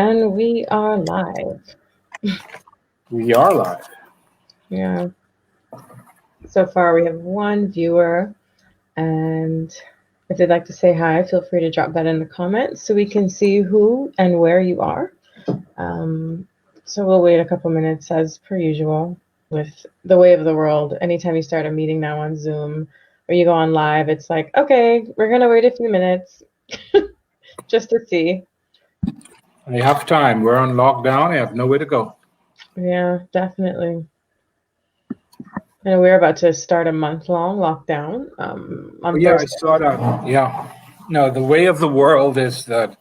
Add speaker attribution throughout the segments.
Speaker 1: And we are live.
Speaker 2: We are live.
Speaker 1: Yeah. So far, we have one viewer. And if they'd like to say hi, feel free to drop that in the comments so we can see who and where you are. So we'll wait a couple minutes as per usual with the way of the world. Anytime you start a meeting now on Zoom or you go on live, it's like, okay, we're going to wait a few minutes just to see.
Speaker 2: I have time. We're on lockdown. I have nowhere to go.
Speaker 1: Yeah, definitely. And we're about to start a month-long lockdown.
Speaker 2: Yeah, I saw that. Yeah. No, the way of the world is that,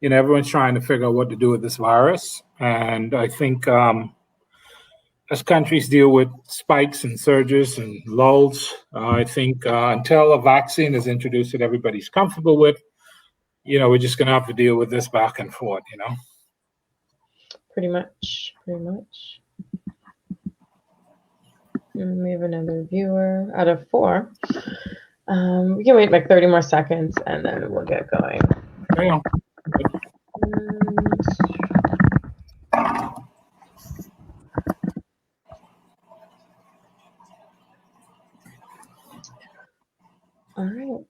Speaker 2: everyone's trying to figure out what to do with this virus. And I think as countries deal with spikes and surges and lulls, I think until a vaccine is introduced that everybody's comfortable with, we're just going to have to deal with this back and forth,
Speaker 1: Pretty much. And we have another viewer out of 4. We can wait like 30 more seconds and then we'll get going.
Speaker 2: Yeah.
Speaker 1: All right.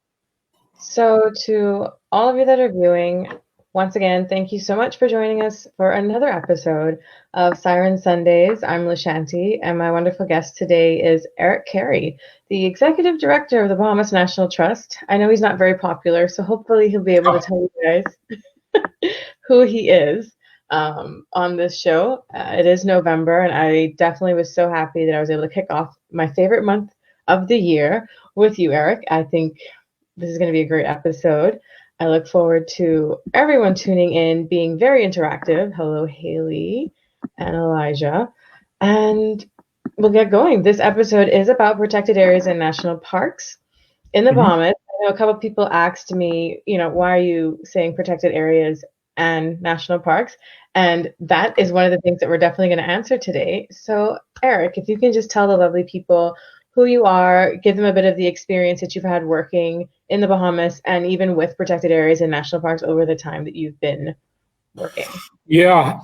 Speaker 1: So to all of you that are viewing, once again, thank you so much for joining us for another episode of Siren Sundays. I'm Lashanti, and my wonderful guest today is Eric Carey, the Executive Director of the Bahamas National Trust. I know he's not very popular, so hopefully he'll be able to tell you guys who he is on this show. It is November, and I definitely was so happy that I was able to kick off my favorite month of the year with you, Eric. I think this is going to be a great episode. I look forward to everyone tuning in, being very interactive. Hello, Haley and Elijah. And we'll get going. This episode is about protected areas and national parks in the Bahamas. I know a couple of people asked me, why are you saying protected areas and national parks? And that is one of the things that we're definitely going to answer today. So, Eric, if you can just tell the lovely people who you are, give them a bit of the experience that you've had working in the Bahamas and even with protected areas and national parks over the time that you've been working.
Speaker 2: Yeah,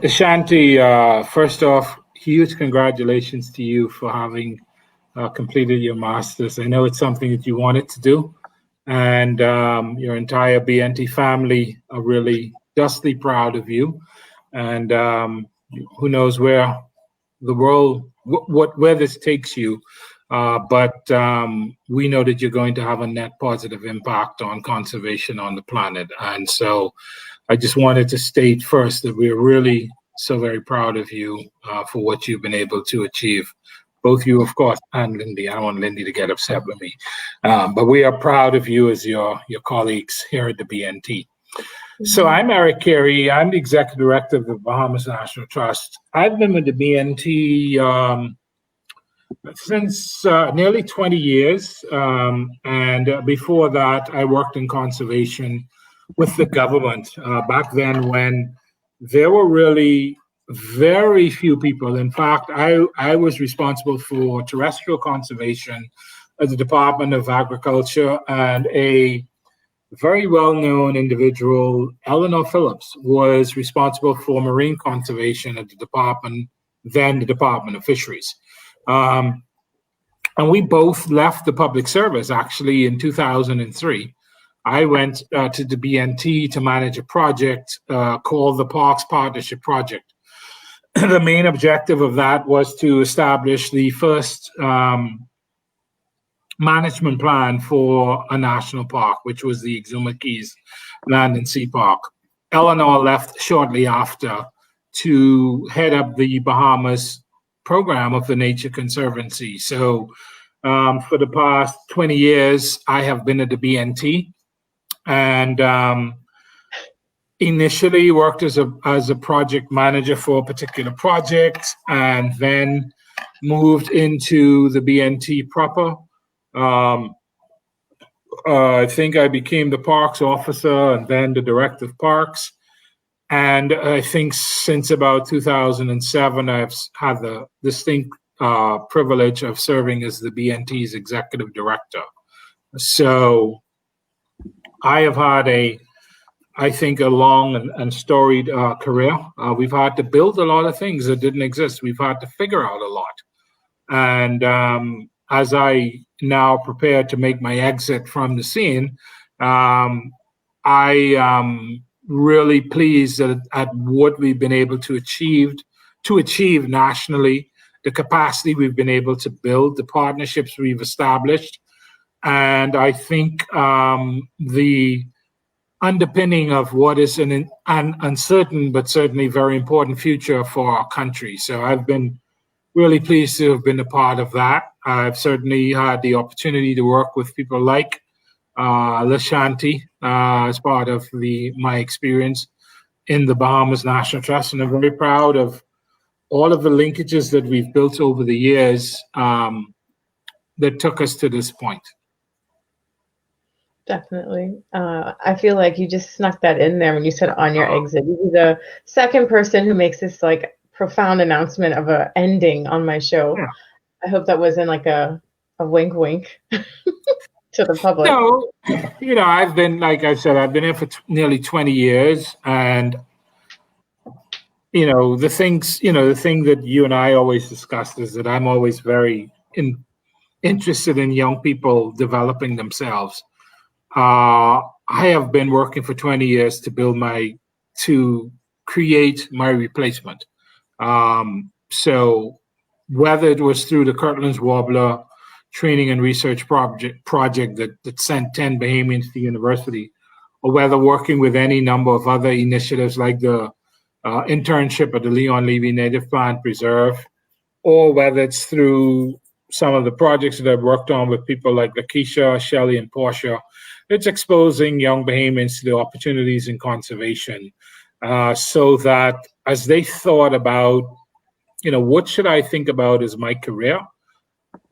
Speaker 2: Ashanti, first off, huge congratulations to you for having completed your master's. I know it's something that you wanted to do, and your entire BNT family are really justly proud of you. And who knows where the world, where this takes you. But we know that you're going to have a net positive impact on conservation on the planet. And so I just wanted to state first that we're really so very proud of you for what you've been able to achieve. Both you, of course, and Lindy. I don't want Lindy to get upset with me. But we are proud of you as your colleagues here at the BNT. So I'm Eric Carey. I'm the Executive Director of the Bahamas National Trust. I've been with the BNT since nearly 20 years. And before that, I worked in conservation with the government back then when there were really very few people. In fact, I was responsible for terrestrial conservation at the Department of Agriculture, and a very well-known individual, Eleanor Phillips, was responsible for marine conservation at the department, then the Department of Fisheries. And we both left the public service, actually, in 2003. I went to the BNT to manage a project called the Parks Partnership Project. The main objective of that was to establish the first management plan for a national park, which was the Exuma Keys Land and Sea Park. Eleanor left shortly after to head up the Bahamas program of the Nature Conservancy. So for the past 20 years, I have been at the BNT, and initially worked as a project manager for a particular project, and then moved into the BNT proper. I think I became the parks officer and then the director of parks. And I think since about 2007, I've had the distinct privilege of serving as the BNT's executive director. So I have had a I think, a long and storied career. We've had to build a lot of things that didn't exist. We've had to figure out a lot. And as I now prepare to make my exit from the scene, I am really pleased at what we've been able to achieve nationally, the capacity we've been able to build, the partnerships we've established. And I think the underpinning of what is an uncertain but certainly very important future for our country. So I've been really pleased to have been a part of that. I've certainly had the opportunity to work with people like Lashanti as part of my experience in the Bahamas National Trust, and I'm very proud of all of the linkages that we've built over the years that took us to this point.
Speaker 1: Definitely. I feel like you just snuck that in there when you said on your exit. You were the second person who makes this like profound announcement of a ending on my show.
Speaker 2: Yeah.
Speaker 1: I hope that wasn't like a wink wink to the public.
Speaker 2: No, I've been, like I said, I've been here for nearly 20 years, and the thing that you and I always discussed is that I'm always very interested in young people developing themselves. I have been working for 20 years to create my replacement. So whether it was through the Kirtland's Warbler training and research project that sent 10 Bahamians to university, or whether working with any number of other initiatives like the internship at the Leon Levy Native Plant Preserve, or whether it's through some of the projects that I've worked on with people like Lakeisha, Shelley, and Portia, it's exposing young Bahamians to the opportunities in conservation, so that as they thought about, what should I think about as my career,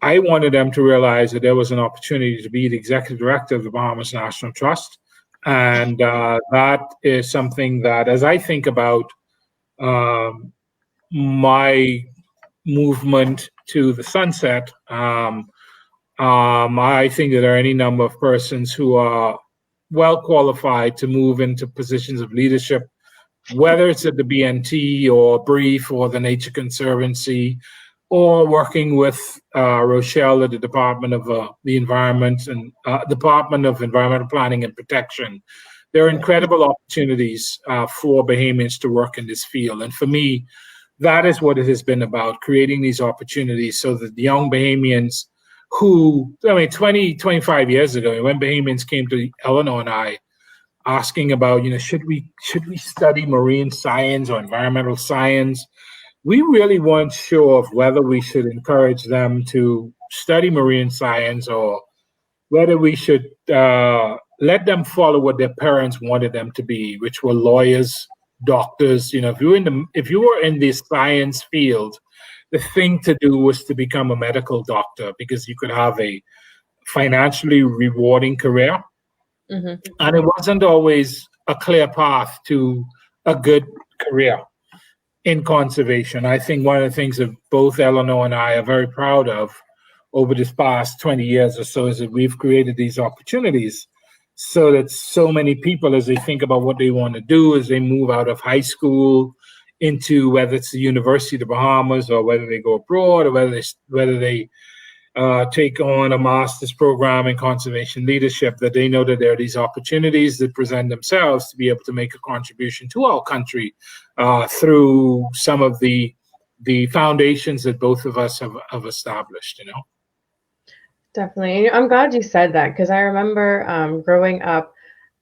Speaker 2: I wanted them to realize that there was an opportunity to be the executive director of the Bahamas National Trust. And that is something that, as I think about my movement to the sunset, I think that there are any number of persons who are well qualified to move into positions of leadership, whether it's at the BNT or Brief or the Nature Conservancy, or working with Rochelle at the Department of the Environment and Department of Environmental Planning and Protection. There are incredible opportunities for Bahamians to work in this field. And for me, that is what it has been about, creating these opportunities so that the young Bahamians who, 20, 25 years ago, when Bahamians came to Eleanor and I asking about, should we study marine science or environmental science, we really weren't sure of whether we should encourage them to study marine science or whether we should let them follow what their parents wanted them to be, which were lawyers, doctors. If you were in the science field, the thing to do was to become a medical doctor because you could have a financially rewarding career. Mm-hmm. And it wasn't always a clear path to a good career in conservation. I think one of the things that both Eleanor and I are very proud of over this past 20 years or so is that we've created these opportunities so that so many people, as they think about what they want to do, as they move out of high school into whether it's the University of the Bahamas or whether they go abroad or whether they take on a master's program in conservation leadership, that they know that there are these opportunities that present themselves to be able to make a contribution to our country through some of the foundations that both of us have established,
Speaker 1: Definitely. I'm glad you said that because I remember growing up,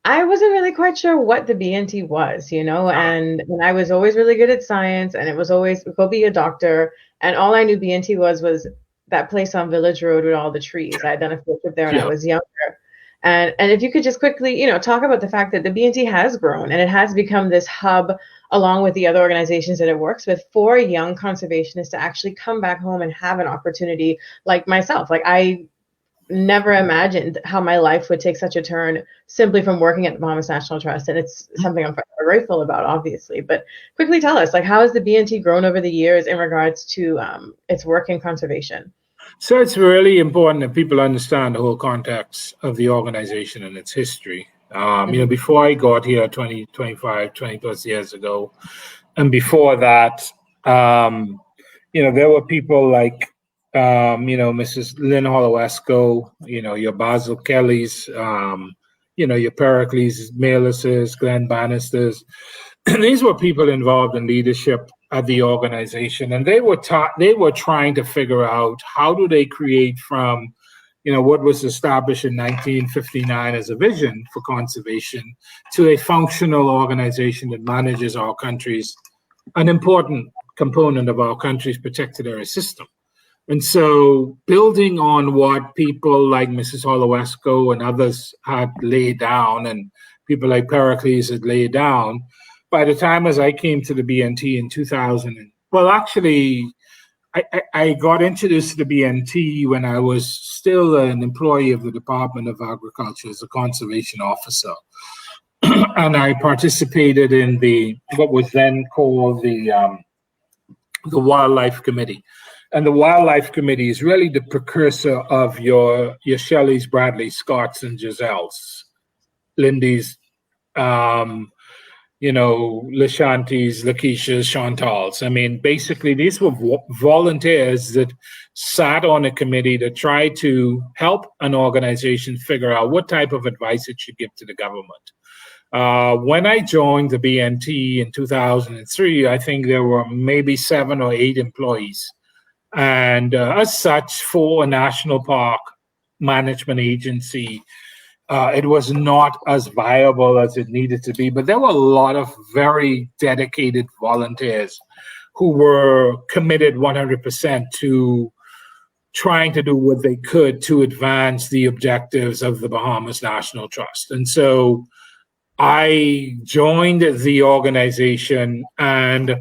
Speaker 1: I wasn't really quite sure what the BNT was, and I was always really good at science, and it was always go be a doctor. And all I knew BNT was that place on Village Road with all the trees. I had done a field trip there when I was younger. And if you could just quickly, talk about the fact that the BNT has grown and it has become this hub along with the other organizations that it works with for young conservationists to actually come back home and have an opportunity like myself. Like I never imagined how my life would take such a turn simply from working at the Bahamas National Trust. And it's something I'm grateful about, obviously. But quickly tell us, how has the BNT grown over the years in regards to its work in conservation?
Speaker 2: So it's really important that people understand the whole context of the organization and its history. Before I got here 20, 25, 20 plus years ago, and before that, there were people like, Mrs. Lynn Holowesco, your Basil Kellys, your Pericles Malises, Glenn Bannisters. These were people involved in leadership at the organization, and they were trying to figure out how do they create from what was established in 1959 as a vision for conservation to a functional organization that manages our country's, an important component of our country's protected area system. And so building on what people like Mrs. Holowesco and others had laid down, and people like Pericles had laid down, by the time as I came to the BNT in 2000, I got introduced to the BNT when I was still an employee of the Department of Agriculture as a conservation officer. And I participated in what was then called the Wildlife Committee. And the Wildlife Committee is really the precursor of your Shelleys, Bradley, Scotts, and Giselles, Lindy's, Lashanti's, Lakeisha's, Chantal's. I mean, basically, these were volunteers that sat on a committee to try to help an organization figure out what type of advice it should give to the government. When I joined the BNT in 2003, I think there were maybe 7 or 8 employees. And as such, for a national park management agency, it was not as viable as it needed to be. But there were a lot of very dedicated volunteers who were committed 100% to trying to do what they could to advance the objectives of the Bahamas National Trust. And so I joined the organization, and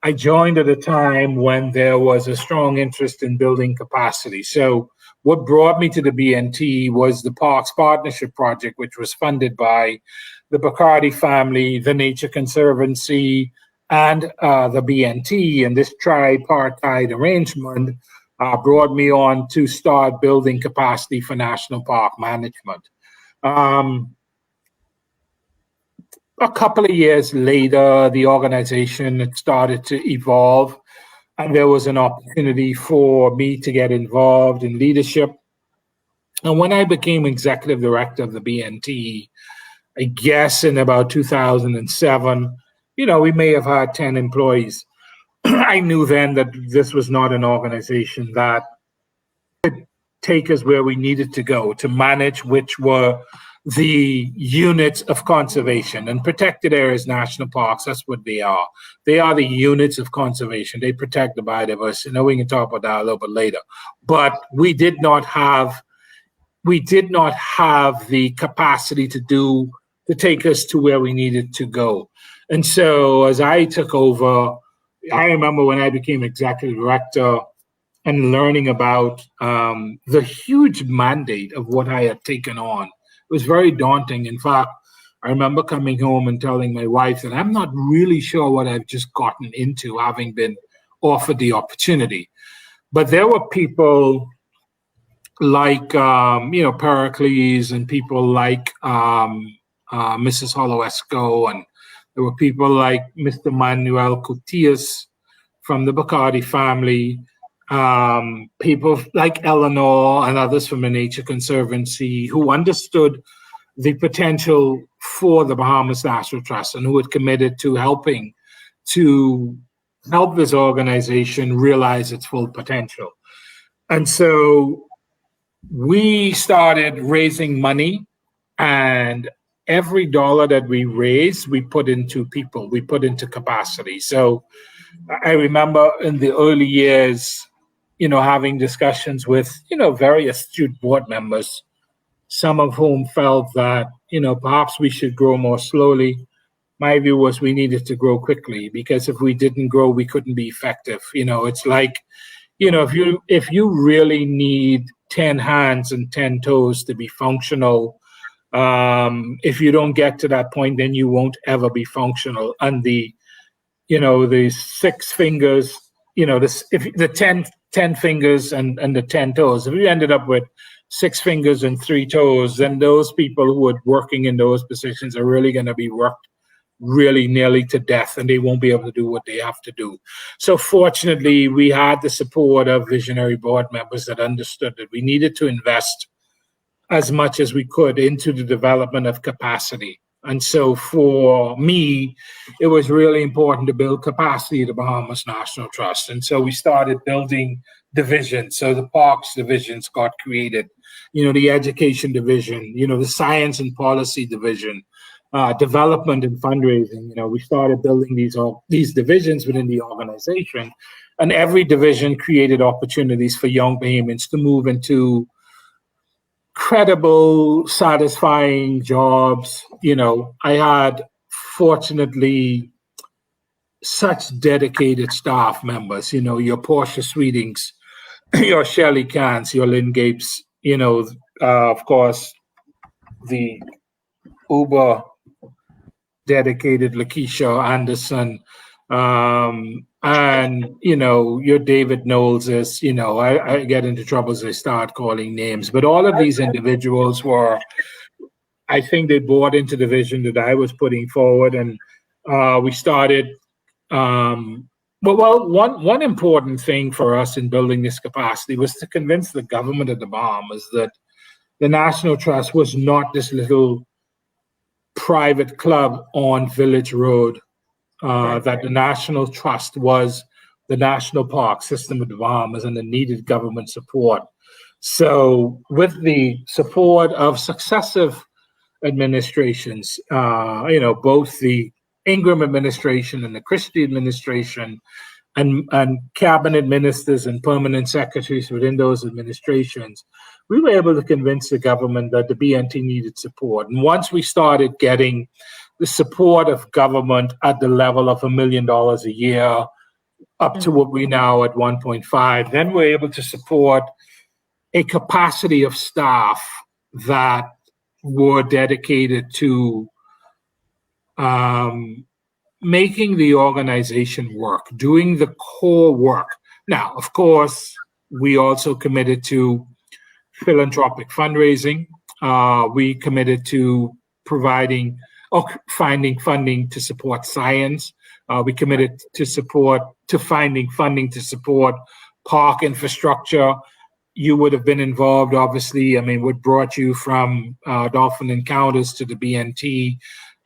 Speaker 2: I joined at a time when there was a strong interest in building capacity. So what brought me to the BNT was the Parks Partnership Project, which was funded by the Bacardi family, the Nature Conservancy, and the BNT. And this tripartite arrangement brought me on to start building capacity for national park management. A couple of years later, the organization had started to evolve, and there was an opportunity for me to get involved in leadership. And when I became executive director of the BNT, I guess in about 2007, we may have had 10 employees. I knew then that this was not an organization that could take us where we needed to go to manage, which were the units of conservation. And protected areas, national parks, that's what they are. They are the units of conservation. They protect the biodiversity. We can talk about that a little bit later. But we did not have the capacity to take us to where we needed to go. And so as I took over, I remember when I became executive director and learning about the huge mandate of what I had taken on. It was very daunting. In fact, I remember coming home and telling my wife that I'm not really sure what I've just gotten into, having been offered the opportunity. But there were people like, Pericles, and people like Mrs. Holowesco, and there were people like Mr. Manuel Cotillas from the Bacardi family, people like Eleanor and others from the Nature Conservancy who understood the potential for the Bahamas National Trust and who had committed to helping to help this organization realize its full potential. And so we started raising money, and every dollar that we raised, we put into people, we put into capacity. So I remember in the early years, having discussions with, very astute board members, some of whom felt that, perhaps we should grow more slowly. My view was we needed to grow quickly, because if we didn't grow, we couldn't be effective. It's like, if you really need 10 hands and 10 toes to be functional, if you don't get to that point, then you won't ever be functional. And the 6 fingers, if the 10 fingers and the 10 toes. If you ended up with 6 fingers and 3 toes, then those people who are working in those positions are really going to be worked really nearly to death, and they won't be able to do what they have to do. So fortunately, we had the support of visionary board members that understood that we needed to invest as much as we could into the development of capacity. And so for me, it was really important to build capacity at the Bahamas National Trust. And so we started building divisions. So the parks divisions got created, the education division, the science and policy division, development and fundraising. We started building these divisions within the organization. And every division created opportunities for young Bahamians to move into credible, satisfying jobs. I had, fortunately, such dedicated staff members, your Portia Sweetings, your Shelley Cans, your Lynn Gapes, of course, the uber dedicated Lakeisha Anderson, and your David Knowles is, I get into trouble as I start calling names, but all of these individuals were, I think they bought into the vision that I was putting forward, and we started. One important thing for us in building this capacity was to convince the government of the Bahamas that the National Trust was not this little private club on Village Road, that the National Trust was the national park system of the Bahamas and it needed government support. So with the support of successive administrations, both the Ingram administration and the Christie administration, and cabinet ministers and permanent secretaries within those administrations, we were able to convince the government that the BNT needed support. And once we started getting the support of government at the level of $1 million a year, up to what we now at 1.5, then we're able to support a capacity of staff that were dedicated to making the organization work, doing the core work. Now, of course, we also committed to philanthropic fundraising. We committed to providing or finding funding to support science. We committed to finding funding to support park infrastructure. You would have been involved, obviously. I mean, what brought you from Dolphin Encounters to the BNT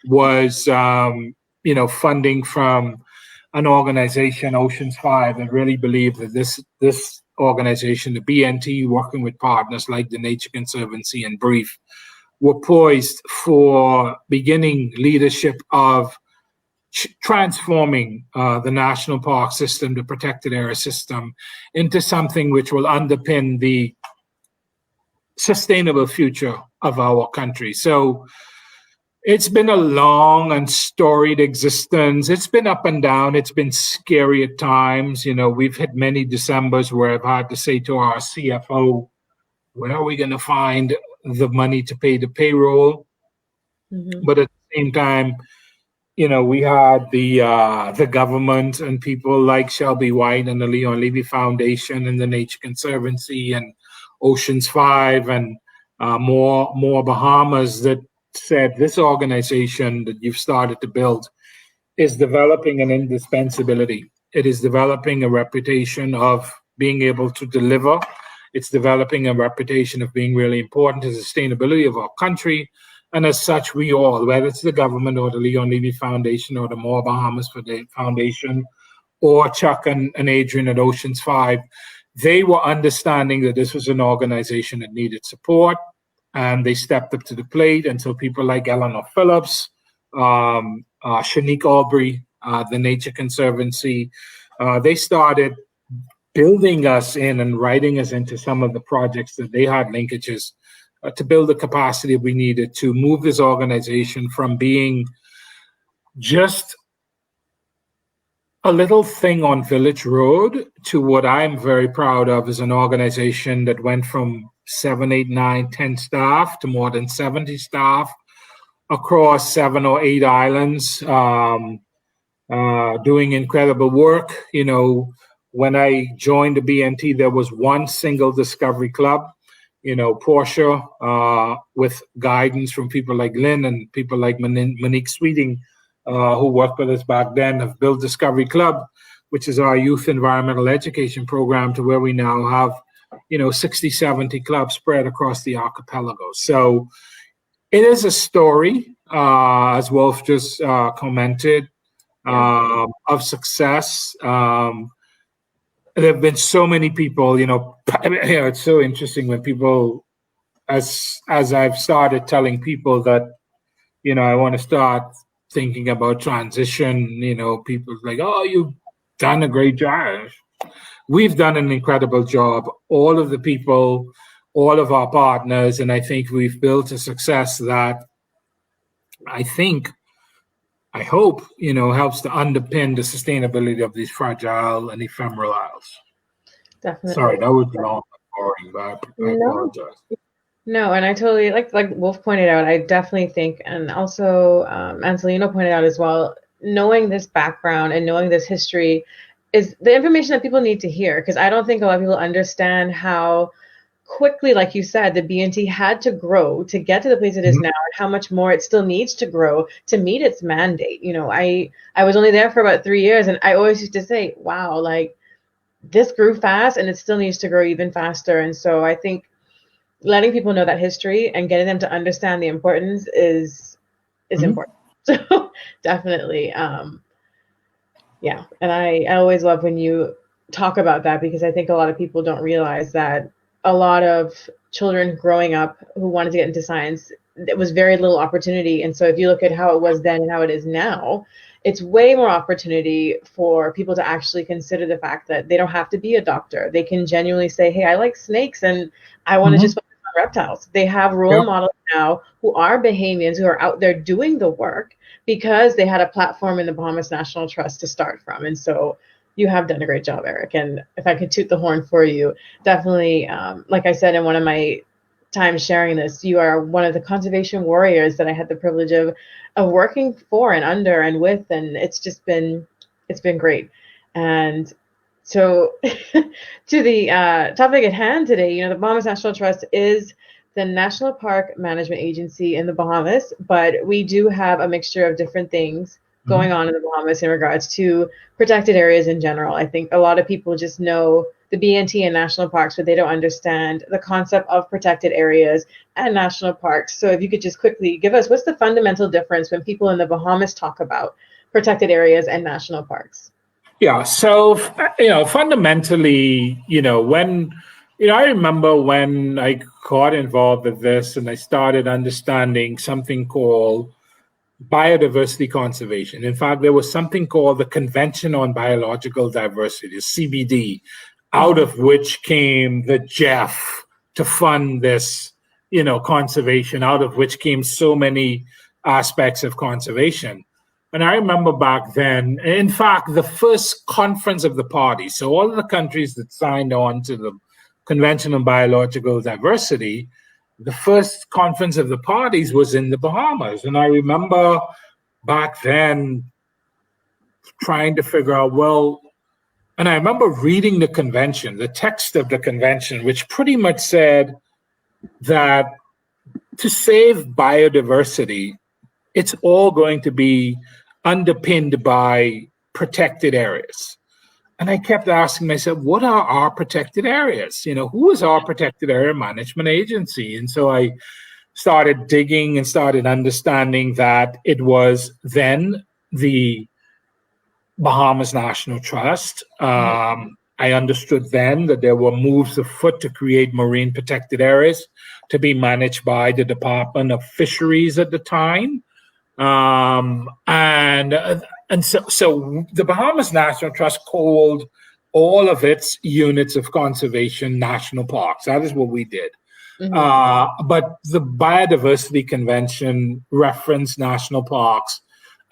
Speaker 2: was funding from an organization, Oceans 5, that really believed that this organization, the BNT, working with partners like the Nature Conservancy and Brief, were poised for beginning leadership of transforming the national park system, the protected area system, into something which will underpin the sustainable future of our country. So it's been a long and storied existence. It's been up and down. It's been scary at times. We've had many Decembers where I've had to say to our CFO, where are we going to find the money to pay the payroll? Mm-hmm. But at the same time, we had the government and people like Shelby White and the Leon Levy Foundation and the Nature Conservancy and Oceans 5 and more Bahamas that said this organization that you've started to build is developing an indispensability. It is developing a reputation of being able to deliver. It's developing a reputation of being really important to the sustainability of our country. And as such, we all, whether it's the government or the Leon Levy Foundation or the More Bahamas Foundation or Chuck and Adrian at Oceans 5, they were understanding that this was an organization that needed support, and they stepped up to the plate. And so people like Eleanor Phillips, Shanique Aubrey, the Nature Conservancy, they started building us in and writing us into some of the projects that they had linkages to build the capacity we needed to move this organization from being just a little thing on Village Road to what I'm very proud of is an organization that went from 7, 8, 9, 10 staff to more than 70 staff across 7 or 8 islands, doing incredible work. when I joined the BNT, there was one single discovery club. Portia, with guidance from people like Lynn and people like Monique Sweeting, who worked with us back then, have built Discovery Club, which is our youth environmental education program, to where we now have, 60, 70 clubs spread across the archipelago. So it is a story, as Wolf just commented, of success. There have been so many people, it's so interesting when people, as I've started telling people that, I want to start thinking about transition, people's like, oh, you've done a great job. We've done an incredible job. All of the people, all of our partners, and I think we've built a success that I hope, helps to underpin the sustainability of these fragile and ephemeral isles.
Speaker 1: Definitely.
Speaker 2: Sorry, that was long and boring, but I apologize.
Speaker 1: No, and I totally, like Wolf pointed out, I definitely think, and also Anselino pointed out as well, knowing this background and knowing this history is the information that people need to hear, because I don't think a lot of people understand how quickly, like you said, the BNT had to grow to get to the place it is now, and how much more it still needs to grow to meet its mandate. I was only there for about 3 years, and I always used to say, wow, like this grew fast and it still needs to grow even faster. And so I think letting people know that history and getting them to understand the importance is important. So definitely, yeah. And I always love when you talk about that, because I think a lot of people don't realize that a lot of children growing up who wanted to get into science, it was very little opportunity. And so if you look at how it was then and how it is now, it's way more opportunity for people to actually consider the fact that they don't have to be a doctor. They can genuinely say, hey, I like snakes and I want to just focus on reptiles. They have role models now who are Bahamians, who are out there doing the work because they had a platform in the Bahamas National Trust to start from. And so you have done a great job, Eric. And if I could toot the horn for you, definitely, like I said in one of my times sharing this, you are one of the conservation warriors that I had the privilege of working for and under and with, and it's been great. And so to the topic at hand today, the Bahamas National Trust is the National Park Management Agency in the Bahamas, but we do have a mixture of different things going on in the Bahamas in regards to protected areas in general. I think a lot of people just know the BNT and national parks, but they don't understand the concept of protected areas and national parks. So if you could just quickly give us, what's the fundamental difference when people in the Bahamas talk about protected areas and national parks?
Speaker 2: Yeah, so, fundamentally, when, I remember when I got involved with this and I started understanding something called biodiversity conservation. In fact, there was something called the Convention on Biological Diversity, CBD, out of which came the Jeff to fund this, conservation, out of which came so many aspects of conservation. And I remember back then, in fact, the first conference of the party, so all of the countries that signed on to the Convention on Biological Diversity, the first conference of the parties was in the Bahamas. And I remember back then trying to figure out, and I remember reading the convention, the text of the convention, which pretty much said that to save biodiversity, it's all going to be underpinned by protected areas. And I kept asking myself, what are our protected areas? Who is our protected area management agency? And so I started digging and started understanding that it was then the Bahamas National Trust. I understood then that there were moves afoot to create marine protected areas to be managed by the Department of Fisheries at the time. And so the Bahamas National Trust called all of its units of conservation national parks. That is what we did. But the Biodiversity Convention referenced national parks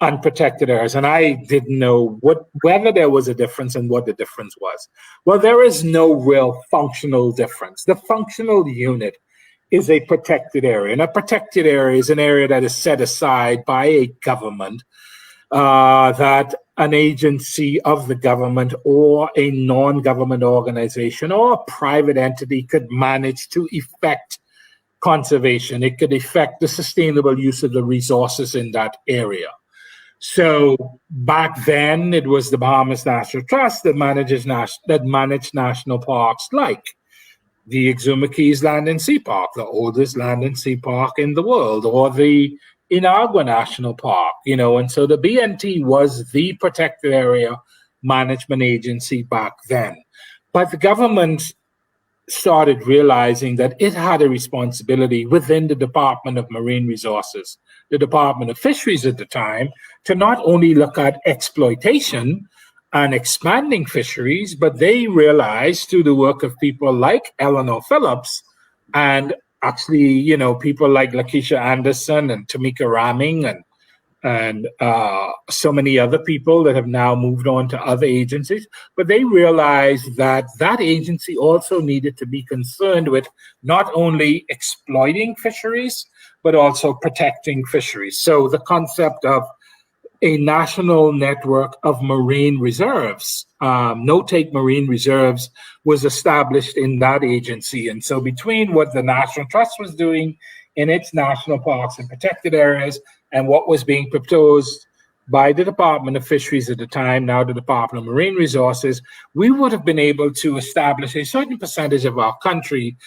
Speaker 2: and protected areas. And I didn't know whether there was a difference and what the difference was. Well, there is no real functional difference. The functional unit is a protected area. And a protected area is an area that is set aside by a government that an agency of the government or a non-government organization or a private entity could manage to effect conservation. It could affect the sustainable use of the resources in that area. So back then, it was the Bahamas National Trust that managed national parks like the Exuma Keys Land and Sea Park, the oldest land and sea park in the world, or the Inagua National Park, and so the BNT was the protected area management agency back then. But the government started realizing that it had a responsibility within the Department of Marine Resources, the Department of Fisheries at the time, to not only look at exploitation and expanding fisheries, but they realized through the work of people like Eleanor Phillips and actually, people like Lakeisha Anderson and Tamika Ramming and so many other people that have now moved on to other agencies. But they realized that that agency also needed to be concerned with not only exploiting fisheries, but also protecting fisheries. So the concept of a national network of marine reserves, no-take marine reserves, was established in that agency. And so between what the National Trust was doing in its national parks and protected areas and what was being proposed by the Department of Fisheries at the time, now the Department of Marine Resources, we would have been able to establish a certain percentage of our country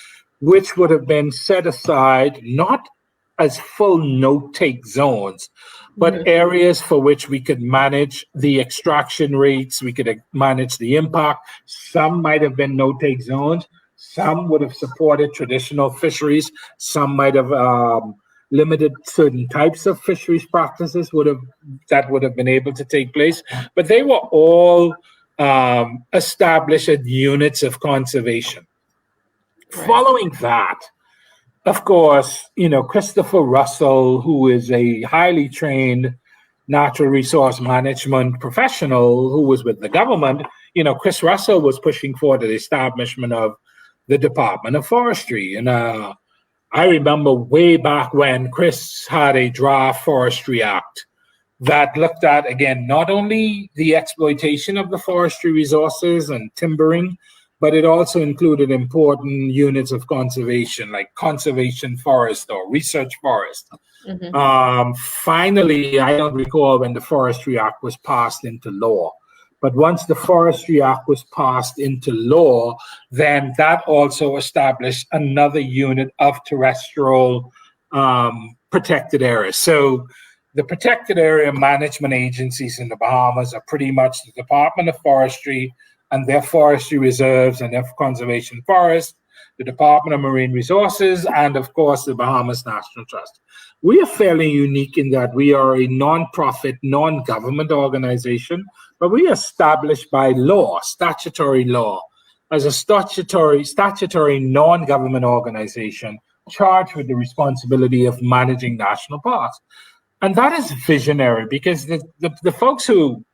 Speaker 2: which would have been set aside not as full no-take zones, but areas for which we could manage the extraction rates, we could manage the impact. Some might have been no-take zones. Some would have supported traditional fisheries. Some might have limited certain types of fisheries practices that would have been able to take place. But they were all established as units of conservation. Right. Following that, of course, Christopher Russell, who is a highly trained natural resource management professional who was with the government, Chris Russell was pushing for the establishment of the Department of Forestry. And I remember way back when Chris had a draft Forestry Act that looked at, again, not only the exploitation of the forestry resources and timbering, but it also included important units of conservation, like conservation forest or research forest. Finally, I don't recall when the Forestry Act was passed into law, but once the Forestry Act was passed into law, then that also established another unit of terrestrial protected areas. So the protected area management agencies in the Bahamas are pretty much the Department of Forestry and their forestry reserves and their conservation forests, the Department of Marine Resources, and of course, the Bahamas National Trust. We are fairly unique in that we are a non-profit, non-government organization, but we are established by law, statutory law, as a statutory non-government organization charged with the responsibility of managing national parks. And that is visionary because the folks who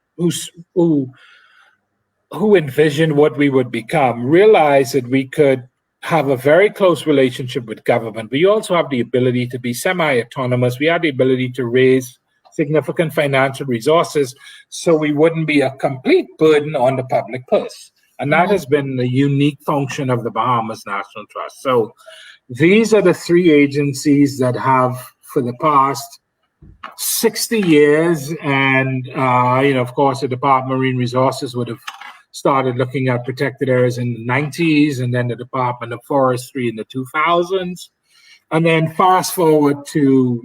Speaker 2: envisioned what we would become realized that we could have a very close relationship with government. We also have the ability to be semi-autonomous. We have the ability to raise significant financial resources so we wouldn't be a complete burden on the public purse. And that has been the unique function of the Bahamas National Trust. So these are the three agencies that have, for the past 60 years, and of course, the Department of Marine Resources would have started looking at protected areas in the 90s, and then the Department of Forestry in the 2000s. And then fast forward to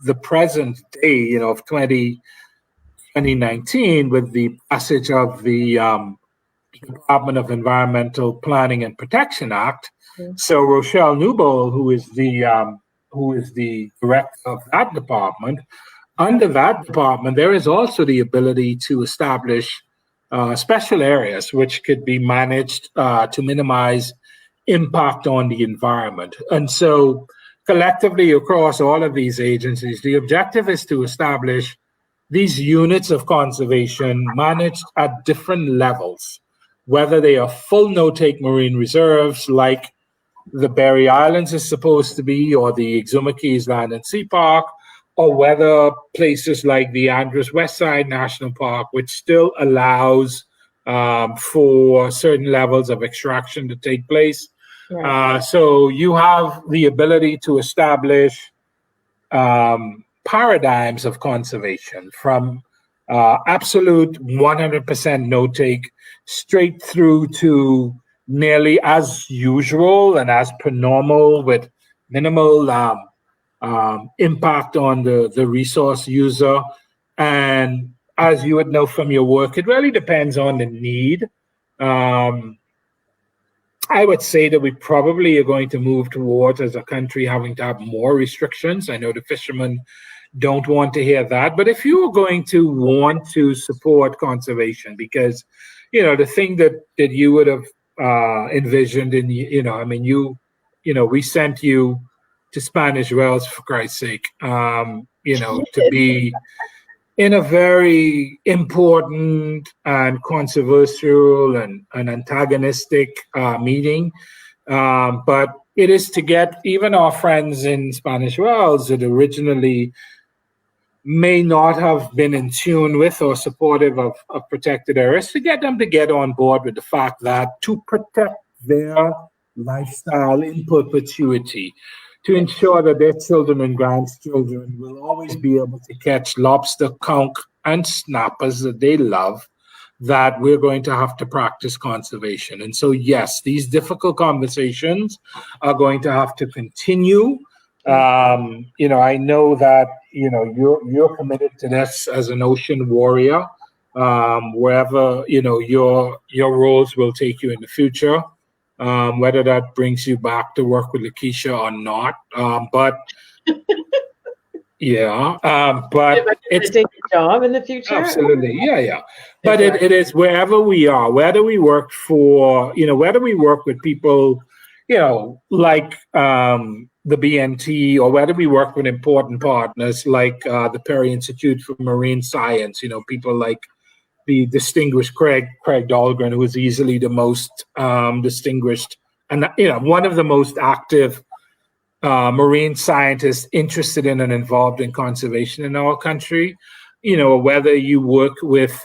Speaker 2: the present day, of 2019, with the passage of the Department of Environmental Planning and Protection Act. So Rochelle Newbold, who is the director of that department, under that department, there is also the ability to establish special areas which could be managed to minimize impact on the environment. And so collectively across all of these agencies, the objective is to establish these units of conservation managed at different levels, whether they are full no-take marine reserves like the Berry Islands is supposed to be, or the Exuma Keys Land and Sea Park, or whether places like the Andros Westside National Park, which still allows for certain levels of extraction to take place.
Speaker 1: Right.
Speaker 2: So you have the ability to establish paradigms of conservation from absolute 100% no take straight through to nearly as usual and as per normal with minimal impact on the resource user. And as you would know from your work, it really depends on the need. I would say that we probably are going to move towards, as a country, having to have more restrictions. I know the fishermen don't want to hear that, but if you are going to want to support conservation, because the thing that you would have envisioned, and I mean, we sent you to Spanish Wells for Christ's sake, to be in a very important and controversial and antagonistic meeting. But it is to get even our friends in Spanish Wells that originally may not have been in tune with or supportive of protected areas, to get them to get on board with the fact that to protect their lifestyle in perpetuity, to ensure that their children and grandchildren will always be able to catch lobster, conch, and snappers that they love, that we're going to have to practice conservation. And so, yes, these difficult conversations are going to have to continue. I know that you're committed to this as an ocean warrior, wherever your roles will take you in the future. Whether that brings you back to work with Lakeisha or not. But yeah, but
Speaker 1: it's take a job in the future.
Speaker 2: Absolutely, yeah. But exactly. It is wherever we are, whether we work whether we work with people, like the BNT, or whether we work with important partners like the Perry Institute for Marine Science, people like the distinguished Craig Dahlgren, who is easily the most distinguished and one of the most active marine scientists interested in and involved in conservation in our country. Whether you work with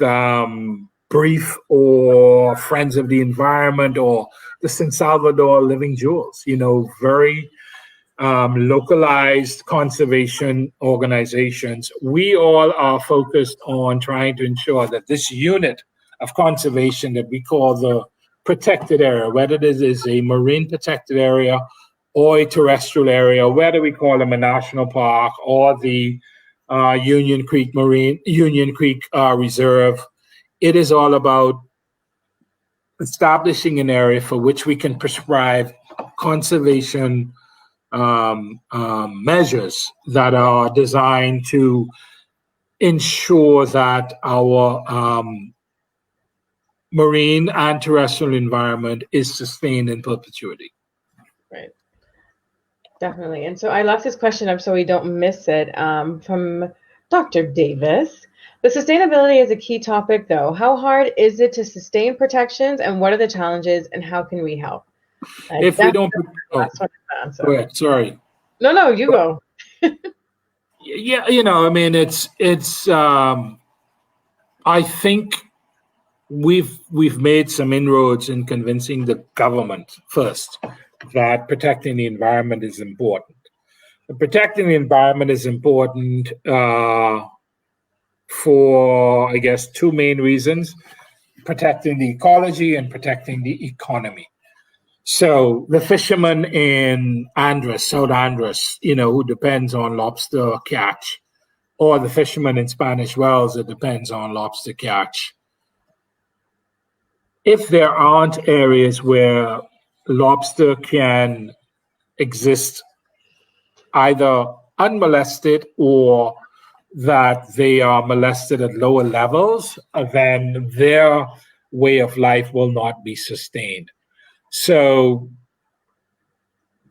Speaker 2: Brief or Friends of the Environment or the San Salvador Living Jewels, very localized conservation organizations. We all are focused on trying to ensure that this unit of conservation that we call the protected area, whether this is a marine protected area or a terrestrial area, whether we call them a national park or the Union Creek Reserve, it is all about establishing an area for which we can prescribe conservation measures that are designed to ensure that our marine and terrestrial environment is sustained in perpetuity.
Speaker 1: Right. Definitely. And so I left this question up so we don't miss it from Dr. Davis. The sustainability is a key topic, though. How hard is it to sustain protections, and what are the challenges, and how can we help?
Speaker 2: If we don't, go ahead. Sorry.
Speaker 1: No, you go.
Speaker 2: Yeah, I mean, it's. I think we've made some inroads in convincing the government first that protecting the environment is important. Protecting the environment is important for, I guess, two main reasons: protecting the ecology and protecting the economy. So the fisherman in Andros, South Andros, who depends on lobster catch, or the fisherman in Spanish Wells that depends on lobster catch, if there aren't areas where lobster can exist either unmolested or that they are molested at lower levels, then their way of life will not be sustained. So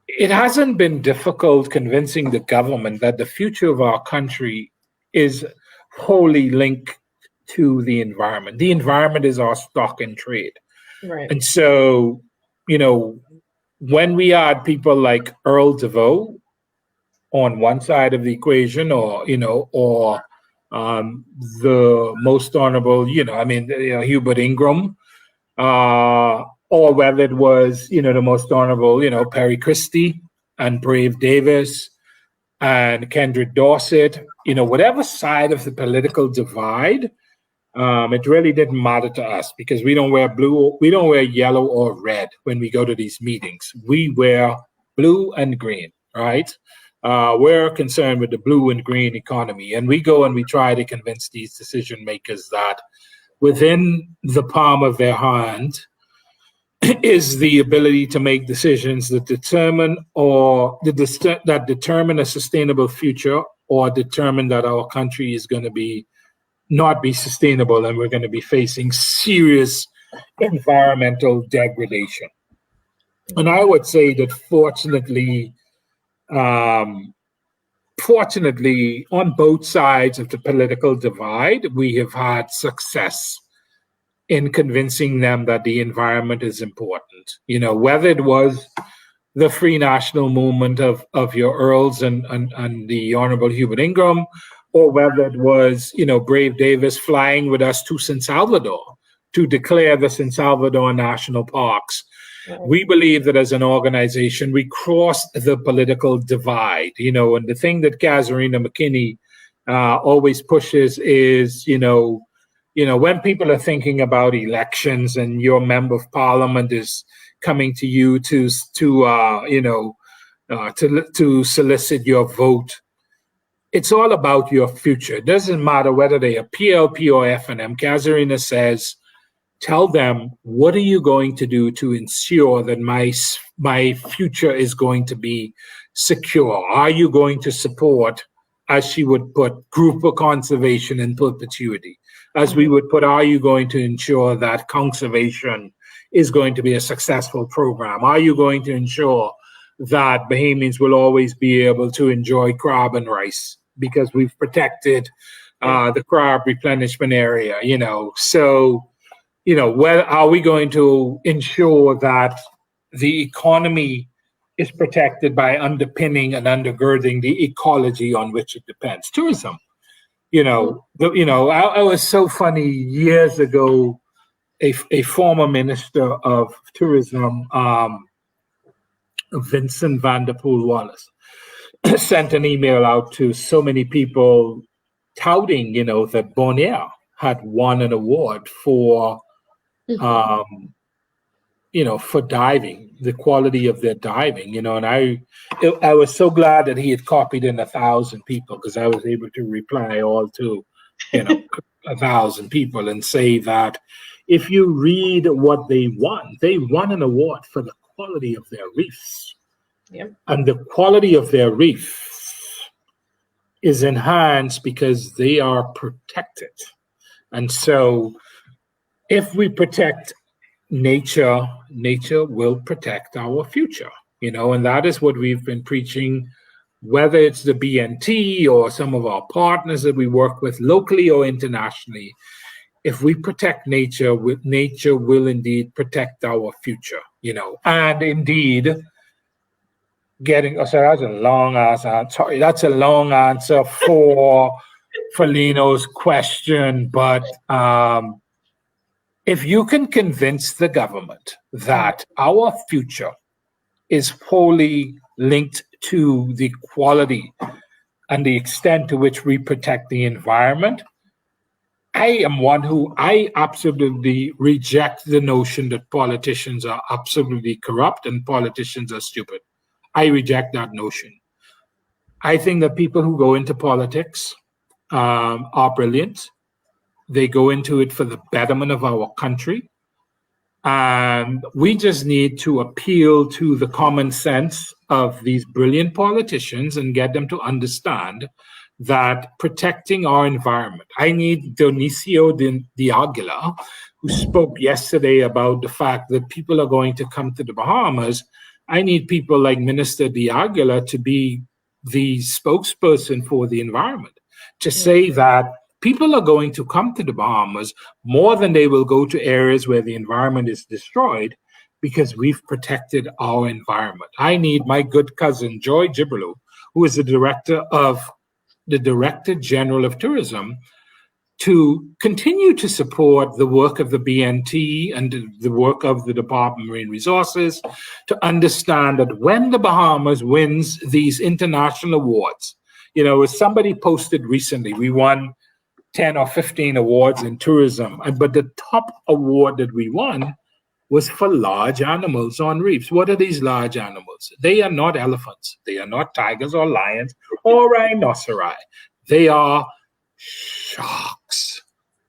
Speaker 2: it hasn't been difficult convincing the government that the future of our country is wholly linked to the environment. The environment is our stock in trade.
Speaker 1: Right.
Speaker 2: And so, when we had people like Earl DeVoe on one side of the equation, or the most honorable, Hubert Ingram, or whether it was, the most honorable, Perry Christie and Brave Davis and Kendrick Dorsett, whatever side of the political divide, it really didn't matter to us, because we don't wear yellow or red when we go to these meetings. We wear blue and green, right? We're concerned with the blue and green economy, and we go and we try to convince these decision makers that within the palm of their hand is the ability to make decisions that determine a sustainable future, or determine that our country is going to not be sustainable, and we're going to be facing serious environmental degradation. And I would say that fortunately, on both sides of the political divide, we have had success in convincing them that the environment is important. Whether it was the Free National Movement of your Earls and the Honorable Hubert Ingram, or whether it was, Brave Davis flying with us to San Salvador to declare the San Salvador National Parks. We believe that as an organization, we crossed the political divide, and the thing that Kazarina McKinney always pushes is, when people are thinking about elections and your member of parliament is coming to you to solicit your vote, it's all about your future. It doesn't matter whether they are PLP or F&M. Kazarina says, tell them, what are you going to do to ensure that my future is going to be secure? Are you going to support, as she would put, grouper conservation in perpetuity? As we would put, are you going to ensure that conservation is going to be a successful program? Are you going to ensure that Bahamians will always be able to enjoy crab and rice because we've protected the crab replenishment area, So, where are we going to ensure that the economy is protected by underpinning and undergirding the ecology on which it depends? Tourism. I was so funny years ago, a former minister of tourism, Vincent Vanderpool Wallace, sent an email out to so many people touting, that Bonaire had won an award for, for diving, the quality of their diving, and I was so glad that he had copied in 1,000 people, because I was able to reply all to, 1,000 people and say that if you read what they won an award for the quality of their reefs.
Speaker 1: Yep.
Speaker 2: And the quality of their reef is enhanced because they are protected. And so if we protect nature, nature will protect our future, and that is what we've been preaching, whether it's the BNT or some of our partners that we work with locally or internationally. If we protect nature, nature will indeed protect our future, and indeed, that's a long answer. Sorry, that's a long answer for Lino's question. But if you can convince the government that our future is wholly linked to the quality and the extent to which we protect the environment, I am one who I absolutely reject the notion that politicians are absolutely corrupt and politicians are stupid. I reject that notion. I think that people who go into politics are brilliant. They go into it for the betterment of our country. And we just need to appeal to the common sense of these brilliant politicians and get them to understand that protecting our environment. I need Dionisio de Aguilar, who spoke yesterday about the fact that people are going to come to the Bahamas. I need people like Minister de Aguilar to be the spokesperson for the environment, to say that people are going to come to the Bahamas more than they will go to areas where the environment is destroyed, because we've protected our environment. I need my good cousin, Joy Giberlu, who is the Director General of Tourism, to continue to support the work of the BNT and the work of the Department of Marine Resources, to understand that when the Bahamas wins these international awards, as somebody posted recently, we won 10 or 15 awards in tourism, but the top award that we won was for large animals on reefs. What are these large animals? They are not elephants. They are not tigers or lions or rhinoceri. They are sharks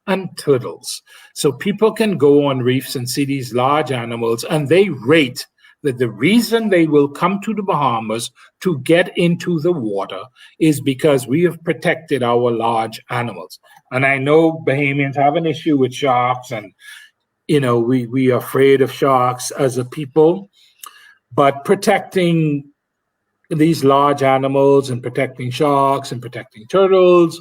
Speaker 2: and turtles. So people can go on reefs and see these large animals, and they rate that the reason they will come to the Bahamas to get into the water is because we have protected our large animals. And I know Bahamians have an issue with sharks, and we are afraid of sharks as a people, but protecting these large animals and protecting sharks and protecting turtles,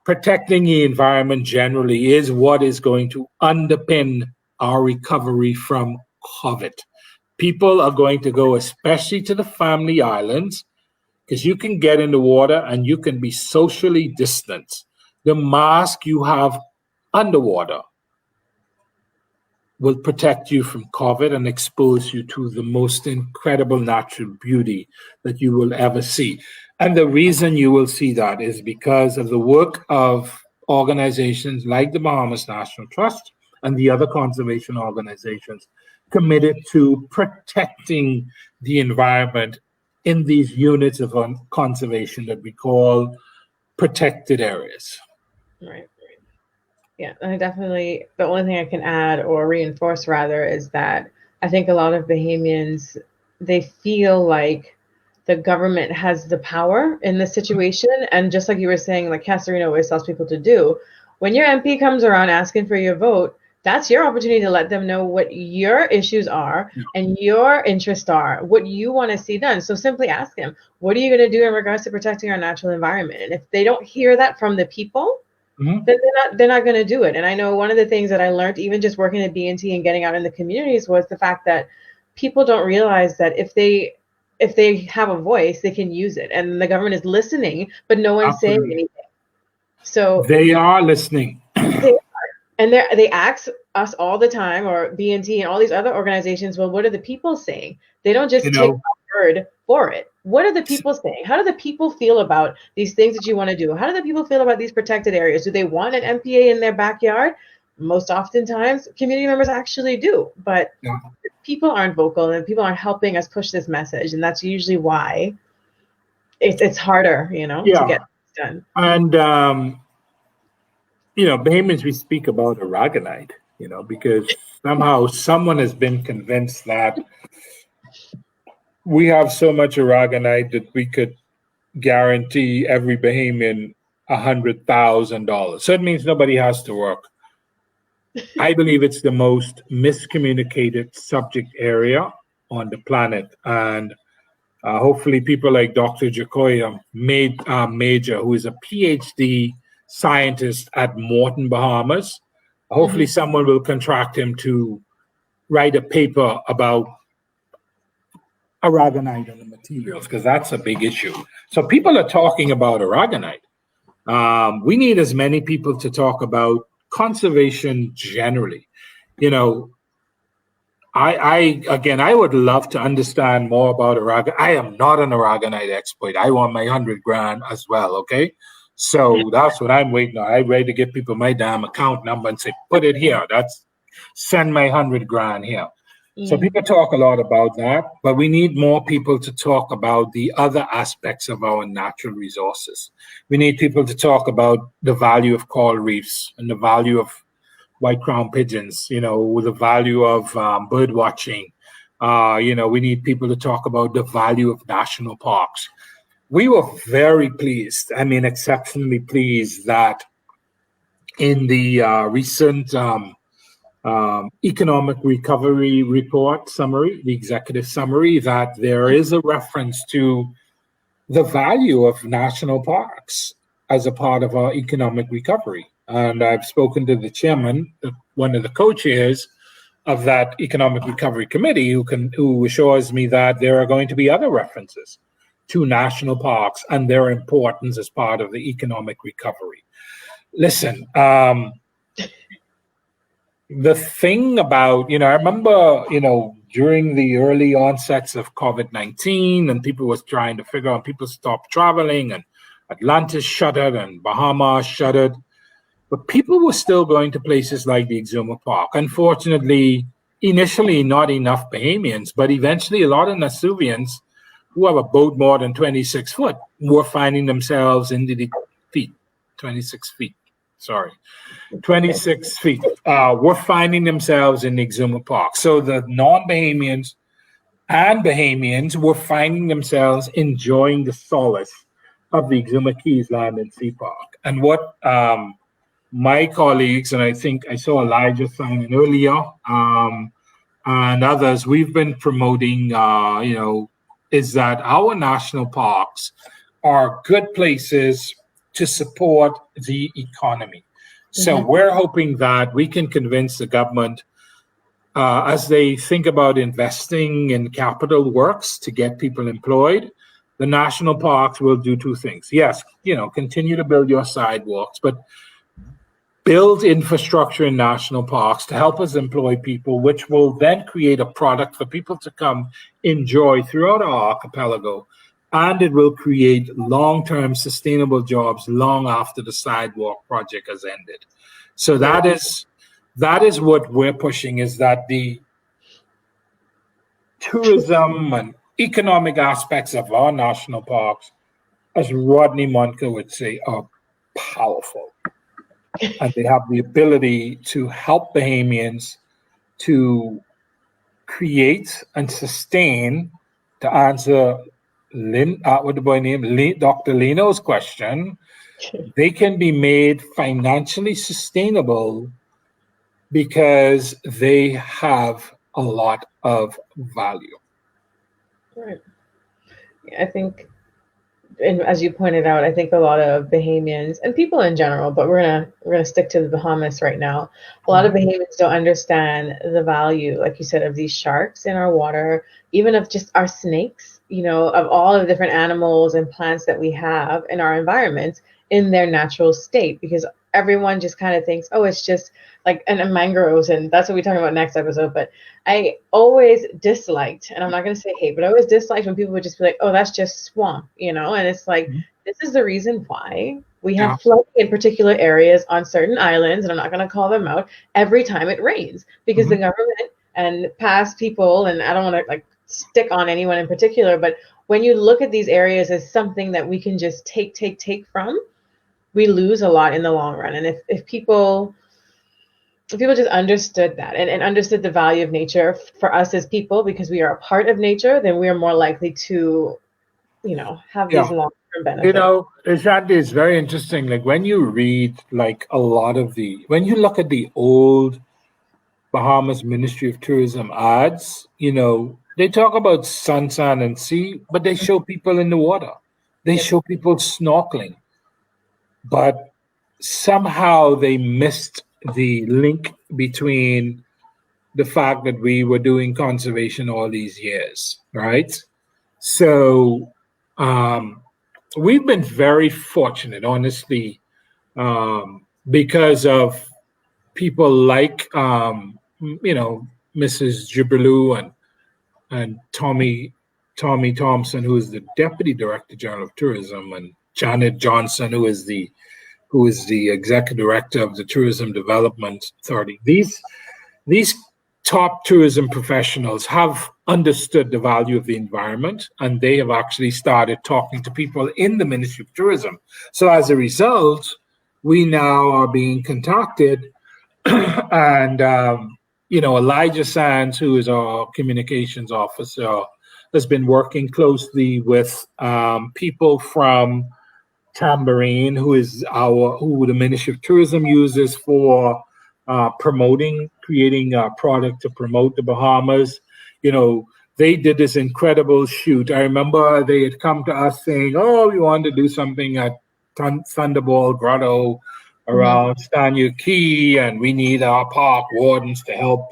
Speaker 2: protecting the environment generally is what is going to underpin our recovery from COVID. People are going to go, especially to the family islands, because you can get in the water and you can be socially distanced. The mask you have underwater will protect you from COVID and expose you to the most incredible natural beauty that you will ever see. And the reason you will see that is because of the work of organizations like the Bahamas National Trust and the other conservation organizations committed to protecting the environment in these units of conservation that we call protected areas.
Speaker 1: Right. Yeah, and definitely the only thing I can add or reinforce rather is that I think a lot of Bahamians, they feel like the government has the power in this situation. And just like you were saying, like Casarino always tells people to do, when your MP comes around asking for your vote, that's your opportunity to let them know what your issues are and your interests are, what you want to see done. So simply ask them, what are you going to do in regards to protecting our natural environment? And if they don't hear that from the people, then they're not going to do it. And I know one of the things that I learned, even just working at BNT and getting out in the communities, was the fact that people don't realize that if they have a voice, they can use it. And the government is listening, but no one's saying anything. So
Speaker 2: they are listening.
Speaker 1: And they ask us all the time, or BNT and all these other organizations, well, what are the people saying? They don't just take our word for it. What are the people saying? How do the people feel about these things that you want to do? How do the people feel about these protected areas? Do they want an MPA in their backyard? Most oftentimes, community members actually do. But people aren't vocal and people aren't helping us push this message. And that's usually why it's harder, to get done.
Speaker 2: And Bahamians, we speak about aragonite, because somehow someone has been convinced that we have so much aragonite that we could guarantee every Bahamian $100,000. So it means nobody has to work. I believe it's the most miscommunicated subject area on the planet. And hopefully people like Dr. Jacoya Major, who is a PhD scientist at Morton, Bahamas. Hopefully someone will contract him to write a paper about aragonite and the materials, because that's a big issue. So people are talking about aragonite. We need as many people to talk about conservation generally. I would love to understand more about aragonite. I am not an aragonite expert. I want my 100 grand as well, okay? So that's what I'm waiting on. I'm ready to give people my damn account number and say, put it here. Send my 100 grand here. So people talk a lot about that, but we need more people to talk about the other aspects of our natural resources. We need people to talk about the value of coral reefs and the value of white crowned pigeons, the value of bird watching. We need people to talk about the value of national parks. We were very pleased, exceptionally pleased that in the recent economic recovery report summary, the executive summary, that there is a reference to the value of national parks as a part of our economic recovery. And I've spoken to the chairman, one of the co-chairs of that Economic Recovery Committee who assures me that there are going to be other references to national parks and their importance as part of the economic recovery. Listen, the thing about, I remember, during the early onsets of COVID-19 and people was trying to figure out, people stopped traveling and Atlantis shuttered and Bahamas shuttered, but people were still going to places like the Exuma Park. Unfortunately, initially not enough Bahamians, but eventually a lot of Nasuvians who have a boat more than 26 foot were finding themselves in the feet, 26 feet, sorry. 26 feet, were finding themselves in the Exuma Park. So the non-Bahamians and Bahamians were finding themselves enjoying the solace of the Exuma Keys Land and Sea Park. And what my colleagues, and I think I saw Elijah sign in earlier, and others, we've been promoting, is that our national parks are good places to support the economy. So we're hoping that we can convince the government as they think about investing in capital works to get people employed, the national parks will do two things. Yes, continue to build your sidewalks, but build infrastructure in national parks to help us employ people, which will then create a product for people to come enjoy throughout our archipelago. And it will create long-term sustainable jobs long after the sidewalk project has ended. So that is what we're pushing, is that the tourism and economic aspects of our national parks, as Rodney Monka would say, are powerful. And they have the ability to help Bahamians to create and sustain, to answer what the boy named Dr. Lino's question, they can be made financially sustainable because they have a lot of value.
Speaker 1: Right. I think, and as you pointed out, I think a lot of Bahamians and people in general, but we're gonna stick to the Bahamas right now. A lot of Bahamians don't understand the value, like you said, of these sharks in our water, even of just our snakes, of all of the different animals and plants that we have in our environments in their natural state, because everyone just kind of thinks, oh, it's just like and mangroves, and that's what we talk about next episode. But I always disliked, and I'm not going to say hate, but I always disliked when people would just be like, oh, that's just swamp, and it's like, this is the reason why we have flooding in particular areas on certain islands, and I'm not going to call them out, every time it rains, because the government and past people, and I don't want to stick on anyone in particular, but when you look at these areas as something that we can just take from, we lose a lot in the long run. And if people just understood that and understood the value of nature for us as people, because we are a part of nature, then we are more likely to, have these long-term benefits.
Speaker 2: Lashanti, is very interesting. Like when you read when you look at the old Bahamas Ministry of Tourism ads, they talk about sun, sand, and sea, but they show people in the water. They show people snorkeling. But somehow they missed the link between the fact that we were doing conservation all these years, right? So we've been very fortunate, honestly, because of people like, Mrs. Jibrilou and Tommy Thompson, who is the Deputy Director General of Tourism, and Janet Johnson, who is the Executive Director of the Tourism Development Authority. These top tourism professionals have understood the value of the environment, and they have actually started talking to people in the Ministry of Tourism. So as a result, we now are being contacted, and Elijah Sands, who is our communications officer, has been working closely with people from Tambourine, who the Ministry of Tourism uses for creating a product to promote the Bahamas. They did this incredible shoot. I remember they had come to us saying, oh, we want to do something at Thunderball Grotto around Stanley Key, and we need our park wardens to help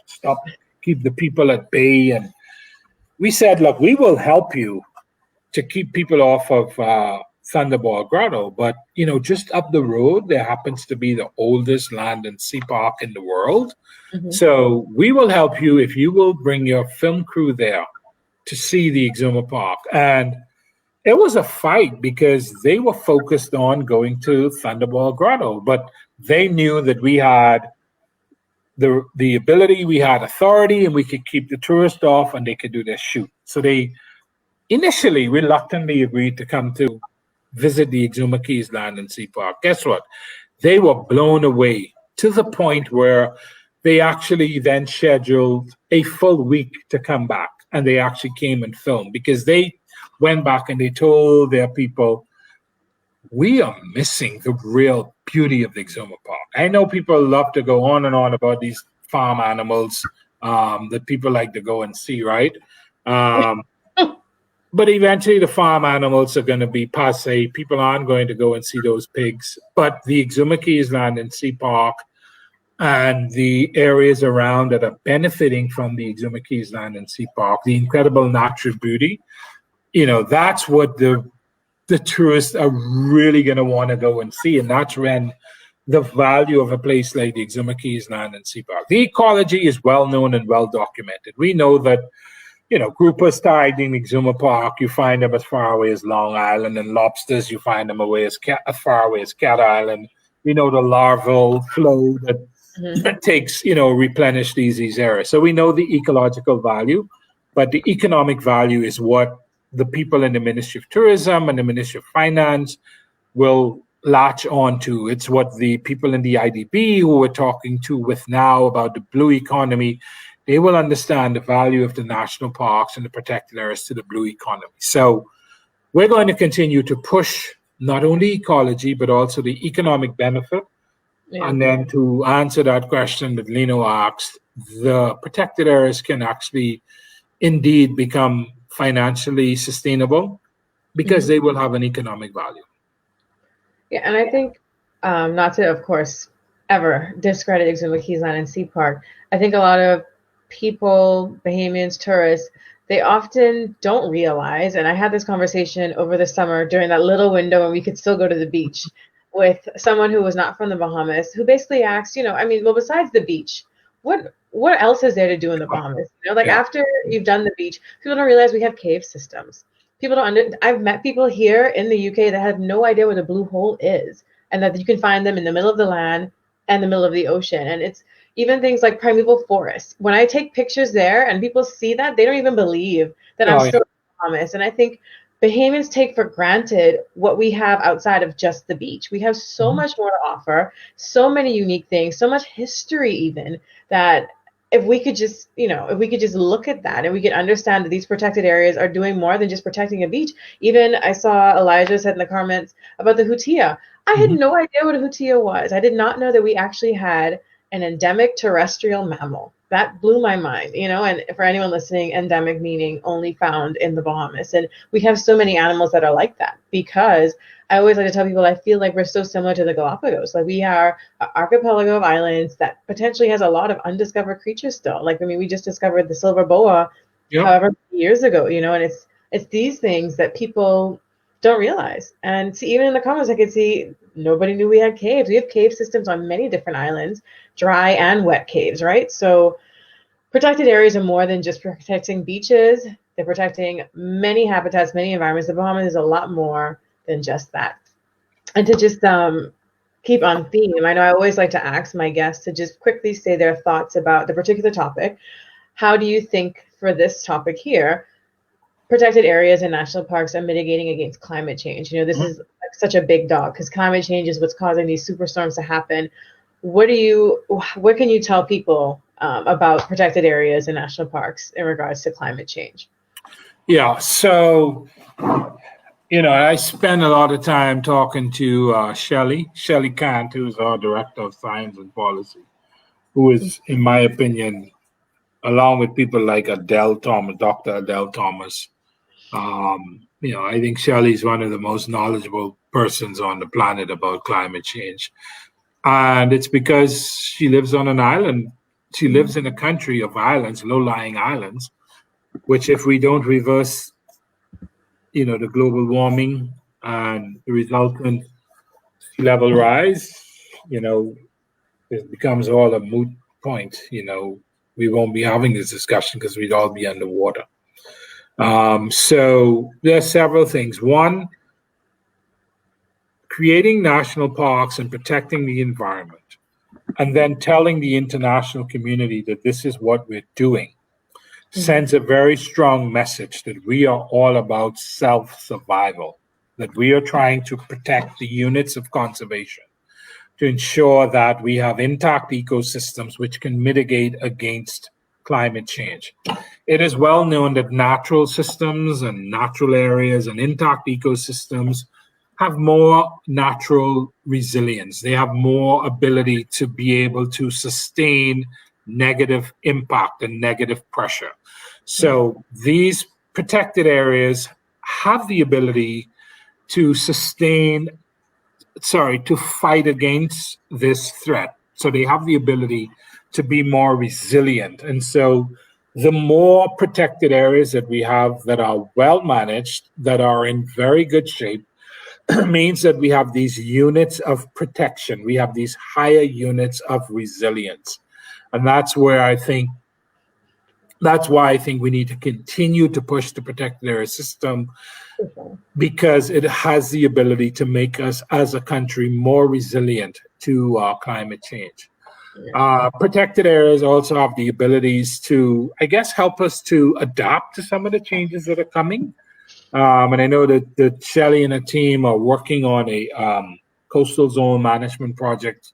Speaker 2: keep the people at bay. And we said, look, we will help you to keep people off of Thunderball Grotto, but just up the road there happens to be the oldest land and sea park in the world. So we will help you if you will bring your film crew there to see the Exuma Park. And it was a fight because they were focused on going to Thunderball Grotto, but they knew that we had the ability, we had authority, and we could keep the tourists off and they could do their shoot. So they initially reluctantly agreed to come to visit the Exuma Keys Land and Sea Park. Guess what? They were blown away to the point where they actually then scheduled a full week to come back, and they actually came and filmed because they went back and they told their people, we are missing the real beauty of the Exuma Park. I know people love to go on and on about these farm animals that people like to go and see, right? But eventually the farm animals are going to be passé. People aren't going to go and see those pigs. But the Exuma Keys Land and Sea Park and the areas around that are benefiting from the Exuma Keys Land and Sea Park, the incredible natural beauty, that's what the tourists are really going to want to go and see. And that's when the value of a place like the Exuma Keys Land and Sea Park. The ecology is well known and well documented. We know that groupers tide in Exuma Park, you find them as far away as Long Island, and lobsters, you find them as far away as Cat Island. We know the larval flow that takes, replenish these areas. So we know the ecological value, but the economic value is what the people in the Ministry of Tourism and the Ministry of Finance will latch on to. It's what the people in the IDB who we're talking to with now about the blue economy, they will understand the value of the national parks and the protected areas to the blue economy. So we're going to continue to push not only ecology, but also the economic benefit. Yeah. And then to answer that question that Lino asked, the protected areas can actually indeed become financially sustainable because they will have an economic value.
Speaker 1: Yeah, and I think not to, of course, ever discredit Exuma Keys Land and Sea Park. I think a lot of people, Bahamians, tourists, they often don't realize, and I had this conversation over the summer during that little window when we could still go to the beach with someone who was not from the Bahamas, who basically asked, besides the beach, what else is there to do in the Bahamas? After you've done the beach, people don't realize we have cave systems. People don't I've met people here in the UK that have no idea what a blue hole is, and that you can find them in the middle of the land and the middle of the ocean. And it's even things like primeval forests. When I take pictures there and people see that, they don't even believe that I'm still in the Bahamas. And I think Bahamians take for granted what we have outside of just the beach. We have so much more to offer, so many unique things, so much history even, that if we could just look at that and we could understand that these protected areas are doing more than just protecting a beach. Even I saw Elijah said in the comments about the hutia. I had no idea what a hutia was. I did not know that we actually had an endemic terrestrial mammal. That blew my mind, and for anyone listening, endemic meaning only found in the Bahamas. And we have so many animals that are like that, because I always like to tell people, I feel like we're so similar to the Galapagos. Like we are an archipelago of islands that potentially has a lot of undiscovered creatures still. We just discovered the silver boa however many years ago, and it's these things that people don't realize. And see, even in the comments, I could see nobody knew we had caves. We have cave systems on many different islands, dry and wet caves, right? So protected areas are more than just protecting beaches. They're protecting many habitats, many environments. The Bahamas is a lot more than just that. And to just keep on theme, I know I always like to ask my guests to just quickly say their thoughts about the particular topic. How do you think for this topic here, protected areas and national parks are mitigating against climate change? This is such a big dog because climate change is what's causing these superstorms to happen. What can you tell people about protected areas and national parks in regards to climate change?
Speaker 2: Yeah, so, I spend a lot of time talking to Shelley Kant, who's our Director of Science and Policy, who is, in my opinion, along with people like Dr. Adele Thomas, I think Shelley's one of the most knowledgeable persons on the planet about climate change. And it's because she lives on an island. She lives in a country of islands, low-lying islands, which if we don't reverse, the global warming and the resultant sea level rise, it becomes all a moot point. We won't be having this discussion because we'd all be underwater. So there are several things. One, creating national parks and protecting the environment, and then telling the international community that this is what we're doing, sends a very strong message that we are all about self-survival, that we are trying to protect the units of conservation to ensure that we have intact ecosystems which can mitigate against climate change. It is well known that natural systems and natural areas and intact ecosystems have more natural resilience. They have more ability to be able to sustain negative impact and negative pressure. So these protected areas have the ability to to fight against this threat. So they have the ability to be more resilient. And so the more protected areas that we have that are well managed, that are in very good shape, means that we have these units of protection. We have these higher units of resilience. And that's why I think we need to continue to push the protected area system, because it has the ability to make us as a country more resilient to climate change. Protected areas also have the abilities to, I guess, help us to adapt to some of the changes that are coming. And I know that Shelley and her team are working on a coastal zone management project,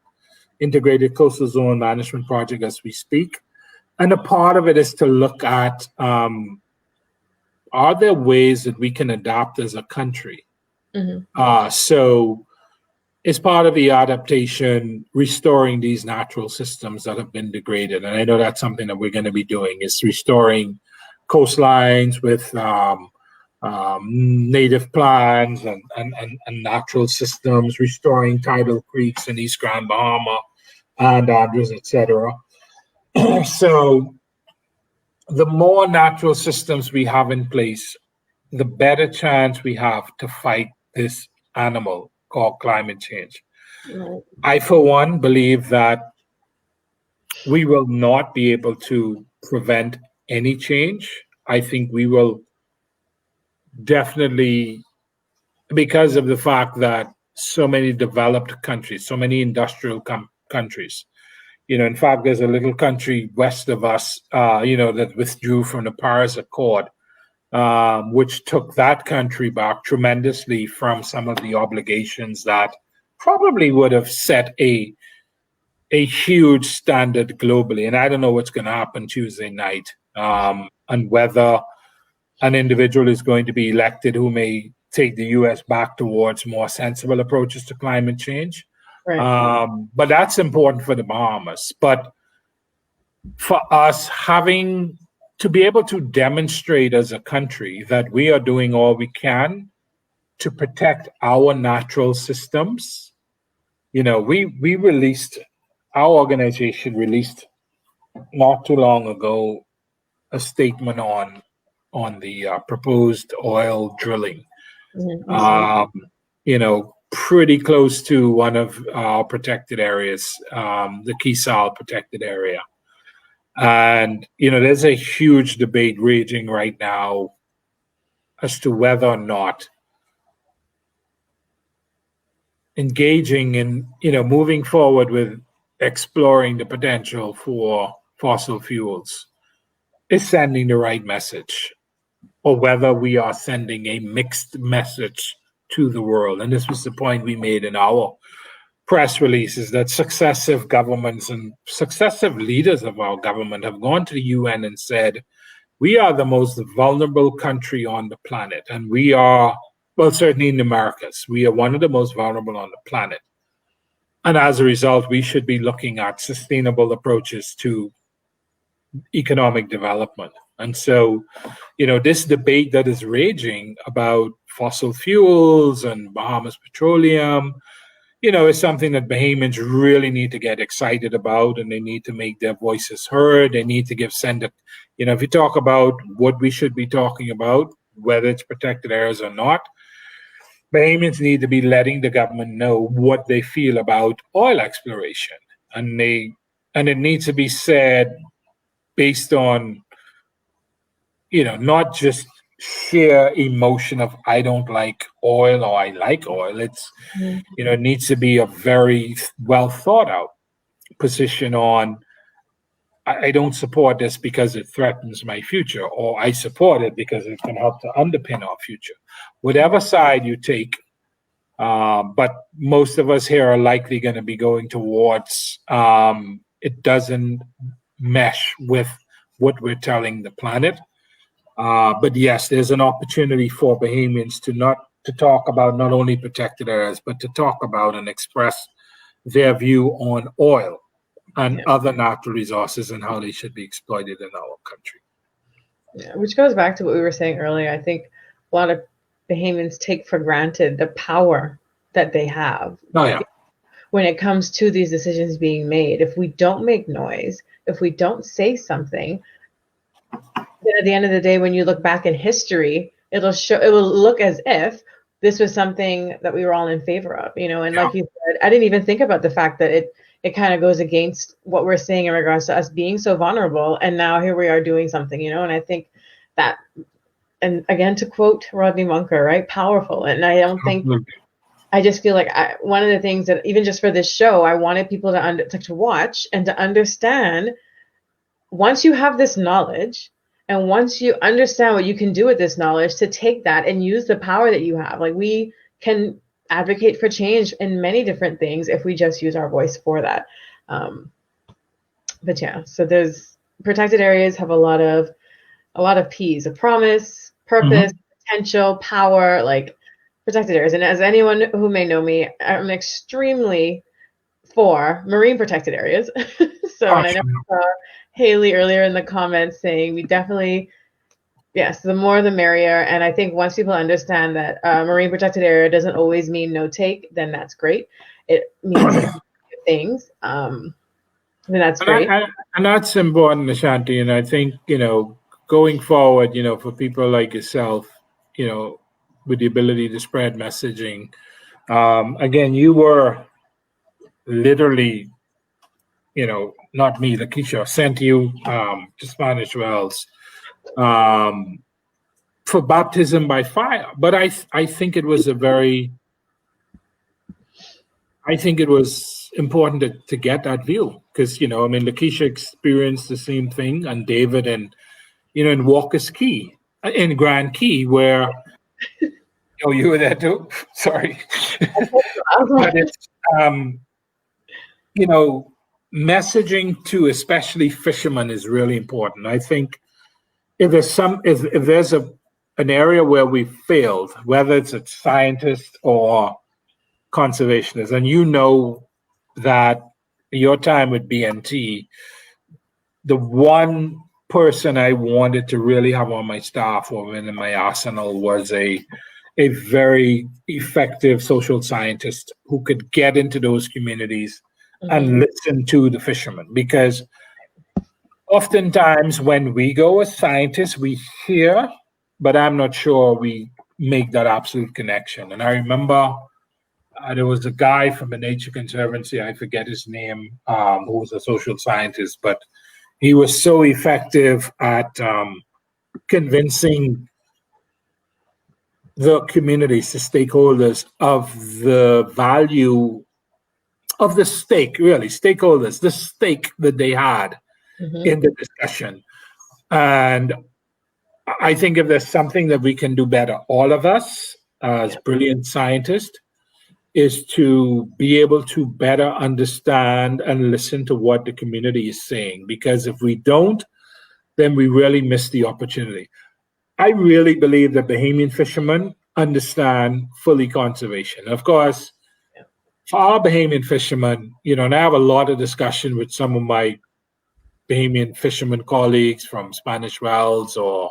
Speaker 2: integrated coastal zone management project as we speak. And a part of it is to look at, are there ways that we can adapt as a country? So as part of the adaptation, restoring these natural systems that have been degraded. And I know that's something that we're going to be doing, is restoring coastlines with native plants and natural systems, restoring tidal creeks in East Grand Bahama and Andrews, etc. So the more natural systems we have in place, the better chance we have to fight this animal called climate change.
Speaker 1: Right.
Speaker 2: I, for one, believe that we will not be able to prevent any change. I think we will definitely, because of the fact that so many developed countries, so many industrial countries, in fact, there's a little country west of us, that withdrew from the Paris Accord, which took that country back tremendously from some of the obligations that probably would have set a huge standard globally. And I don't know what's going to happen Tuesday night, and whether an individual is going to be elected who may take the U.S. back towards more sensible approaches to climate change.
Speaker 1: Right.
Speaker 2: But that's important for the Bahamas. But for us, having to be able to demonstrate as a country that we are doing all we can to protect our natural systems, we released, our organization released not too long ago a statement on the proposed oil drilling. Pretty close to one of our protected areas, the Kisal protected area. And, there's a huge debate raging right now as to whether or not engaging in, moving forward with exploring the potential for fossil fuels is sending the right message, or whether we are sending a mixed message to the world. And this was the point we made in our press releases, that successive governments and successive leaders of our government have gone to the UN and said, we are the most vulnerable country on the planet. And we are, well, certainly in the Americas, we are one of the most vulnerable on the planet. And as a result, we should be looking at sustainable approaches to economic development. And so, this debate that is raging about fossil fuels and Bahamas Petroleum, is something that Bahamians really need to get excited about, and they need to make their voices heard. They need to send it. If you talk about what we should be talking about, whether it's protected areas or not, Bahamians need to be letting the government know what they feel about oil exploration, and it needs to be said based on, not just sheer emotion of I don't like oil or I like oil. It's, it needs to be a very well thought out position on I don't support this because it threatens my future, or I support it because it can help to underpin our future. Whatever side you take, but most of us here are likely going to be going towards it doesn't mesh with what we're telling the planet. But yes, there's an opportunity for Bahamians to talk about not only protected areas, but to talk about and express their view on oil and other natural resources and how they should be exploited in our country.
Speaker 1: Yeah, which goes back to what we were saying earlier. I think a lot of Bahamians take for granted the power that they have.
Speaker 2: Oh, yeah.
Speaker 1: When it comes to these decisions being made. If we don't make noise, if we don't say something, then at the end of the day, when you look back in history, it will look as if this was something that we were all in favor of, and like you said, I didn't even think about the fact that it kind of goes against what we're saying in regards to us being so vulnerable. And now here we are doing something, and I think that, and again, to quote Rodney Munker, right, powerful. And I don't think, I just feel like one of the things that even just for this show, I wanted people to watch and to understand, once you have this knowledge and once you understand what you can do with this knowledge, to take that and use the power that you have. Like, we can advocate for change in many different things if we just use our voice for that. But yeah, so there's protected areas have a lot of P's: a promise, purpose, potential, power, like protected areas. And as anyone who may know me, I'm extremely for marine protected areas. So, and I know I saw Haley earlier in the comments saying we definitely, yes, the more the merrier. And I think once people understand that marine protected area doesn't always mean no take, then that's great. It means things. Then that's great.
Speaker 2: And that's important, Lashanti. And I think, going forward, for people like yourself, with the ability to spread messaging, again, you were literally, not me, Lakeisha, sent you to Spanish Wells for baptism by fire. But I think it was important to get that view because, Lakeisha experienced the same thing, and David, and, in Walker's Key, in Grand Key, where, you were there too? Sorry. But it's, messaging to especially fishermen is really important. I think if there's an area where we failed, whether it's a scientist or conservationist, and that your time with BNT, the one person I wanted to really have on my staff or in my arsenal was a very effective social scientist who could get into those communities and listen to the fishermen. Because oftentimes when we go as scientists, we hear, but I'm not sure we make that absolute connection. And I remember there was a guy from the Nature Conservancy, I forget his name, who was a social scientist, but he was so effective at convincing the communities, the stakeholders, of the value of the stake, really, stakeholders, the stake that they had in the discussion. And I think if there's something that we can do better, all of us as brilliant scientists, is to be able to better understand and listen to what the community is saying. Because if we don't, then we really miss the opportunity. I really believe that Bahamian fishermen understand fully conservation. Of course, for our Bahamian fishermen, and I have a lot of discussion with some of my Bahamian fishermen colleagues from Spanish Wells or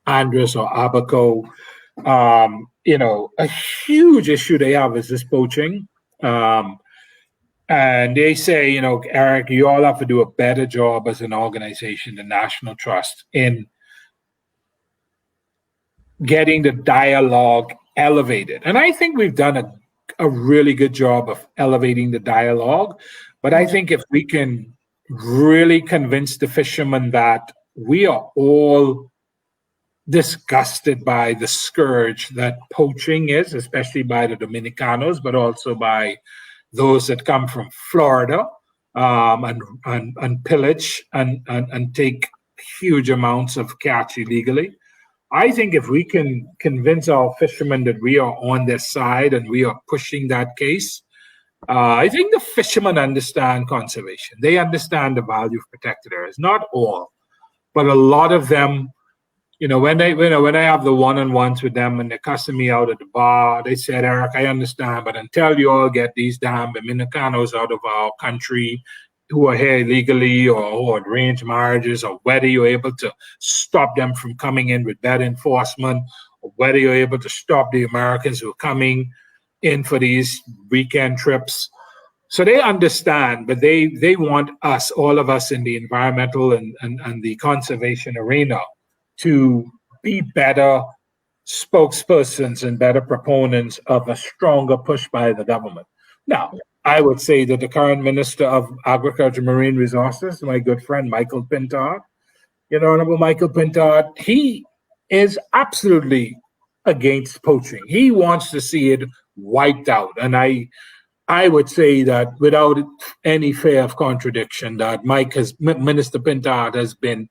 Speaker 2: Andres or Abaco. A huge issue they have is this poaching. And they say, Eric, you all have to do a better job as an organization, the National Trust, in getting the dialogue elevated. And I think we've done a really good job of elevating the dialogue. But I think if we can really convince the fishermen that we are all disgusted by the scourge that poaching is, especially by the Dominicanos, but also by those that come from Florida, and pillage and take huge amounts of catch illegally. I think if we can convince our fishermen that we are on their side and we are pushing that case, I think the fishermen understand conservation. They understand the value of protected areas. Not all, but a lot of them. When I have the one-on-ones with them and they're cussing me out at the bar, they said, Eric, I understand, but until you all get these damn Dominicanos out of our country who are here illegally or who are arranged marriages, or whether you're able to stop them from coming in with that enforcement, or whether you're able to stop the Americans who are coming in for these weekend trips. So they understand, but they want us, all of us in the environmental and the conservation arena, to be better spokespersons and better proponents of a stronger push by the government. Now, I would say that the current Minister of Agriculture and Marine Resources, my good friend Michael Pintard, Honorable Michael Pintard, he is absolutely against poaching. He wants to see it wiped out. And I would say that without any fear of contradiction, that Minister Pintard has been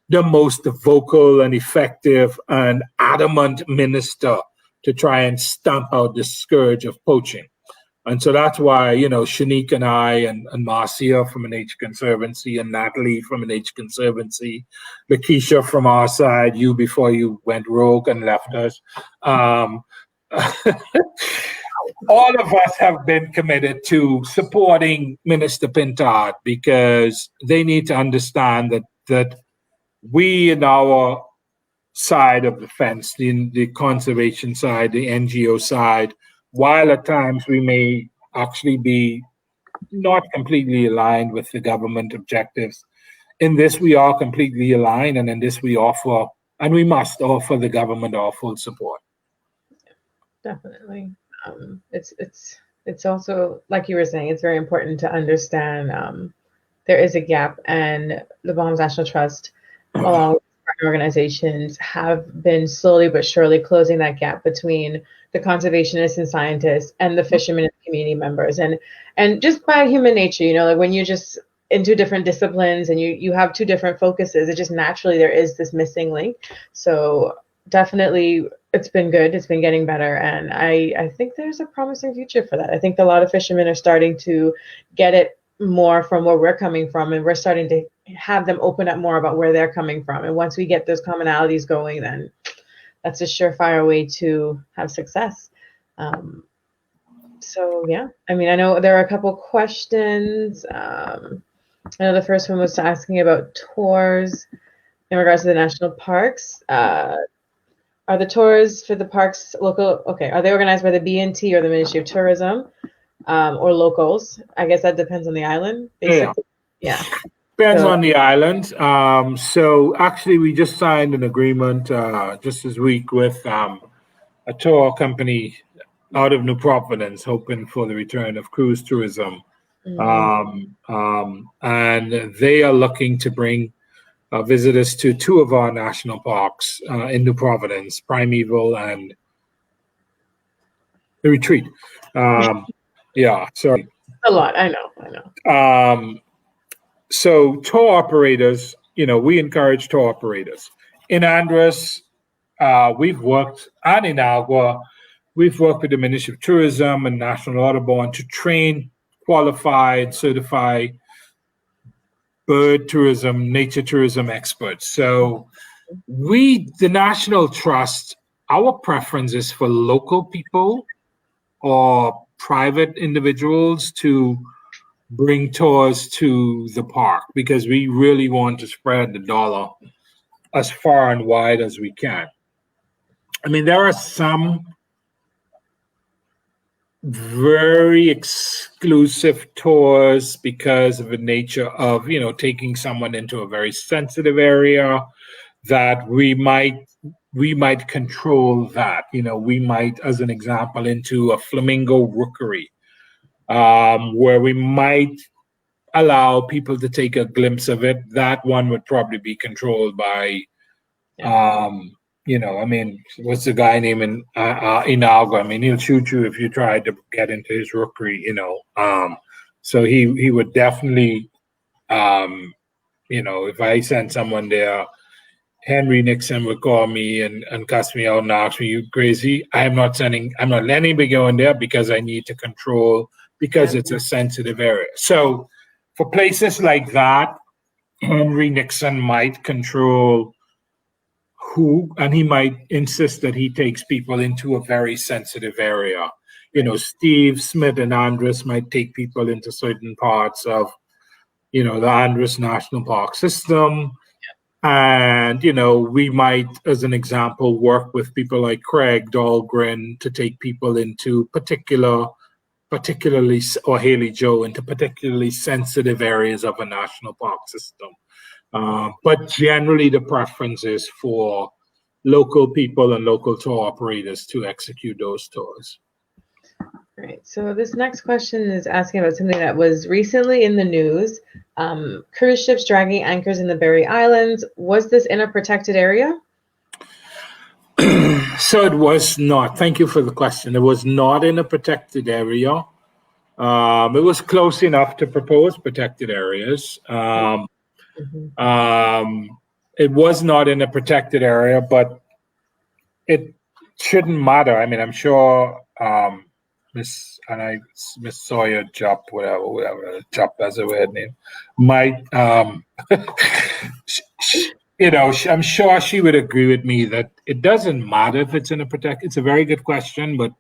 Speaker 2: the most vocal and effective and adamant minister to try and stamp out the scourge of poaching. And so that's why, Shanique and I and Marcia from an H Conservancy and Natalie from an H Conservancy, Lakeisha from our side, you before you went rogue and left us. All of us have been committed to supporting Minister Pintard because they need to understand that we in our side of the fence, the conservation side, the NGO side, while at times we may actually be not completely aligned with the government objectives, in this we are completely aligned, and in this we offer, and we must offer the government our full support.
Speaker 1: Definitely. It's also, like you were saying, it's very important to understand there is a gap, and the Bahamas National Trust, along with partner organizations, have been slowly but surely closing that gap between the conservationists and scientists and the fishermen and community members. And just by human nature, like when you're just into different disciplines and you have two different focuses, it just naturally there is this missing link. So definitely it's been good. It's been getting better. And I think there's a promising future for that. I think a lot of fishermen are starting to get it more from where we're coming from, and we're starting to have them open up more about where they're coming from. And once we get those commonalities going, then that's a surefire way to have success. So yeah, I know there are a couple questions. I know the first one was asking about tours in regards to the national parks. Are the tours for the parks local? Okay, are they organized by the BNT or the Ministry of Tourism? Or locals? I guess that depends on the island, basically. Yeah.
Speaker 2: Depends on the island. So actually, we just signed an agreement just this week with a tour company out of New Providence, hoping for the return of cruise tourism. And they are looking to bring visitors to two of our national parks in New Providence, Primeval and the Retreat. Yeah, sorry.
Speaker 1: A lot, I know.
Speaker 2: So tour operators, we encourage tour operators. In Andros, we've worked, and in Agua, we've worked with the Ministry of Tourism and National Audubon to train qualified, certified bird tourism, nature tourism experts. So the National Trust, our preference is for local people or private individuals to bring tours to the park, because we really want to spread the dollar as far and wide as we can. There are some very exclusive tours because of the nature of, taking someone into a very sensitive area that we might control that. We might, as an example, into a flamingo rookery, where we might allow people to take a glimpse of it. That one would probably be controlled by, what's the guy name in Inalgo? I mean, he'll shoot you if you try to get into his rookery. So he would definitely, if I send someone there, Henry Nixon would call me and cuss me out and ask me, "You crazy? I'm not letting anybody go in there because I need to control, because it's a sensitive area." So for places like that, Henry Nixon might control who, and he might insist that he takes people into a very sensitive area. Steve Smith and Andres might take people into certain parts of, the Andres National Park system. And, we might, as an example, work with people like Craig Dahlgren to take people into particularly, or Haley Joe, into particularly sensitive areas of a national park system. But generally, the preference is for local people and local tour operators to execute those tours.
Speaker 1: Right. So this next question is asking about something that was recently in the news. Cruise ships dragging anchors in the Berry Islands. Was this in a protected area?
Speaker 2: So it was not. Thank you for the question. It was not in a protected area. It was close enough to propose protected areas. It was not in a protected area, but it shouldn't matter. I mean, I'm sure Miss Sawyer Jupp, whatever Jupp, that's a weird name, might I'm sure she would agree with me that it doesn't matter if it's in a protect. It's a very good question, but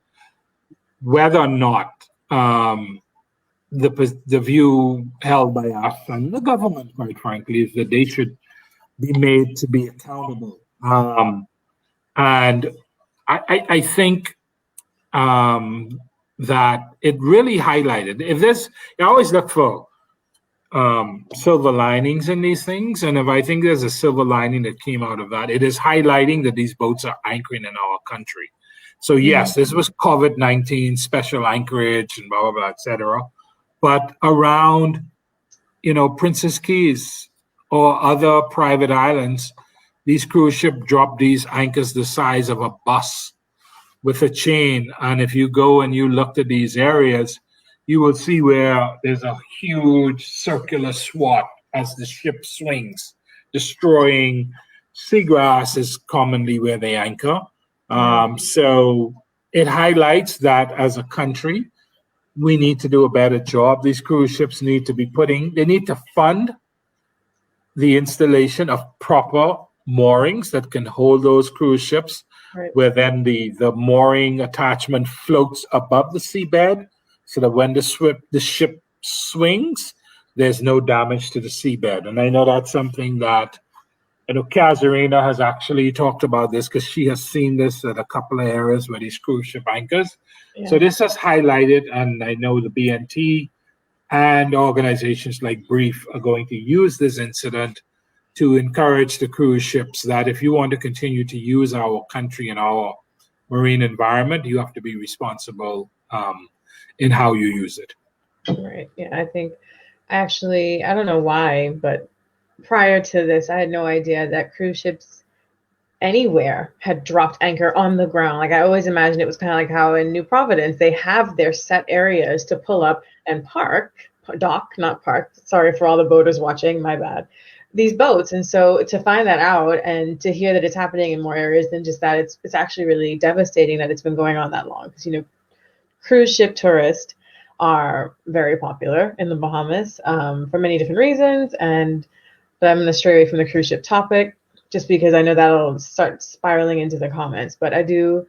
Speaker 2: whether or not the view held by us and the government, quite frankly, is that they should be made to be accountable. And I think that it really highlighted. You always look for silver linings in these things, and if I think there's a silver lining that came out of that, it is highlighting that these boats are anchoring in our country. So yes, this was COVID-19 special anchorage and blah blah blah, etc. But around, Princess Keys or other private islands, these cruise ships drop these anchors the size of a bus with a chain. And if you go and you look at these areas, you will see where there's a huge circular swat as the ship swings, destroying seagrass is commonly where they anchor. So it highlights that as a country, we need to do a better job. These cruise ships need to fund the installation of proper moorings that can hold those cruise ships, where then the mooring attachment floats above the seabed, so that when the ship swings, there's no damage to the seabed. And I know that's something that, Kazarina has actually talked about this, because she has seen this at a couple of areas where these cruise ship anchors. Yeah. So this has highlighted, and I know the BNT and organizations like Brief are going to use this incident to encourage the cruise ships that if you want to continue to use our country and our marine environment, you have to be responsible in how you use it.
Speaker 1: Right. Yeah, I think actually, I don't know why, but prior to this, I had no idea that cruise ships anywhere had dropped anchor on the ground. Like, I always imagined it was kind of like how in New Providence, they have their set areas to pull up and dock, not park. Sorry for all the boaters watching, my bad. These boats. And so to find that out and to hear that it's happening in more areas than just that, it's actually really devastating that it's been going on that long. Because, cruise ship tourists are very popular in the Bahamas for many different reasons. But I'm going to stray away from the cruise ship topic just because I know that'll start spiraling into the comments. But I do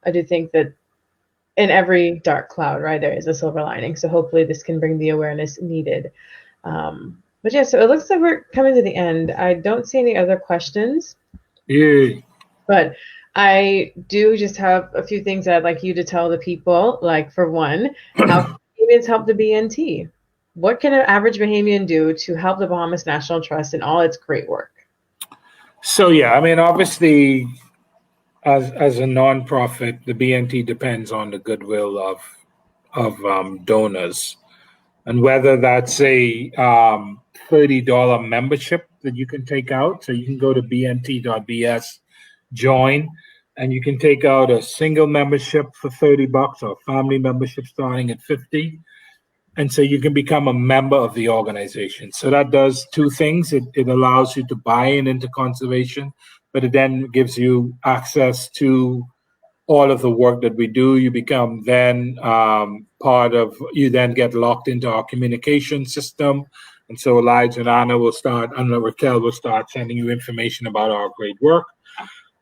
Speaker 1: think that in every dark cloud, right, there is a silver lining. So hopefully this can bring the awareness needed. But yeah, so it looks like we're coming to the end. I don't see any other questions.
Speaker 2: Yeah.
Speaker 1: But I do just have a few things that I'd like you to tell the people. Like, for one, how can Bahamians help the BNT? What can an average Bahamian do to help the Bahamas National Trust in all its great work?
Speaker 2: So yeah, I mean, obviously, as a nonprofit, the BNT depends on the goodwill of donors, and whether that's a $30 membership that you can take out. So you can go to bnt.bs, join, and you can take out a single membership for $30 or a family membership starting at 50. And so you can become a member of the organization. So that does two things. It allows you to buy in into conservation, but it then gives you access to all of the work that we do. You become then you then get locked into our communication system. And so Elijah and Anna Raquel will start sending you information about our great work.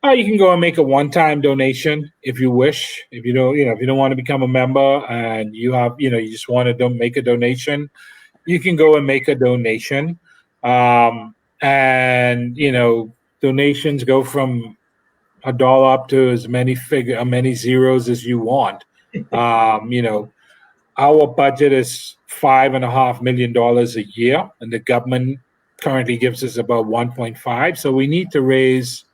Speaker 2: You can go and make a one-time donation if you wish. If you don't, if you don't want to become a member and you have, you just want to make a donation, you can go and make a donation. And donations go from $1 up to as many zeros as you want. Our budget is $5.5 million a year, and the government currently gives us about 1.5. So we need to raise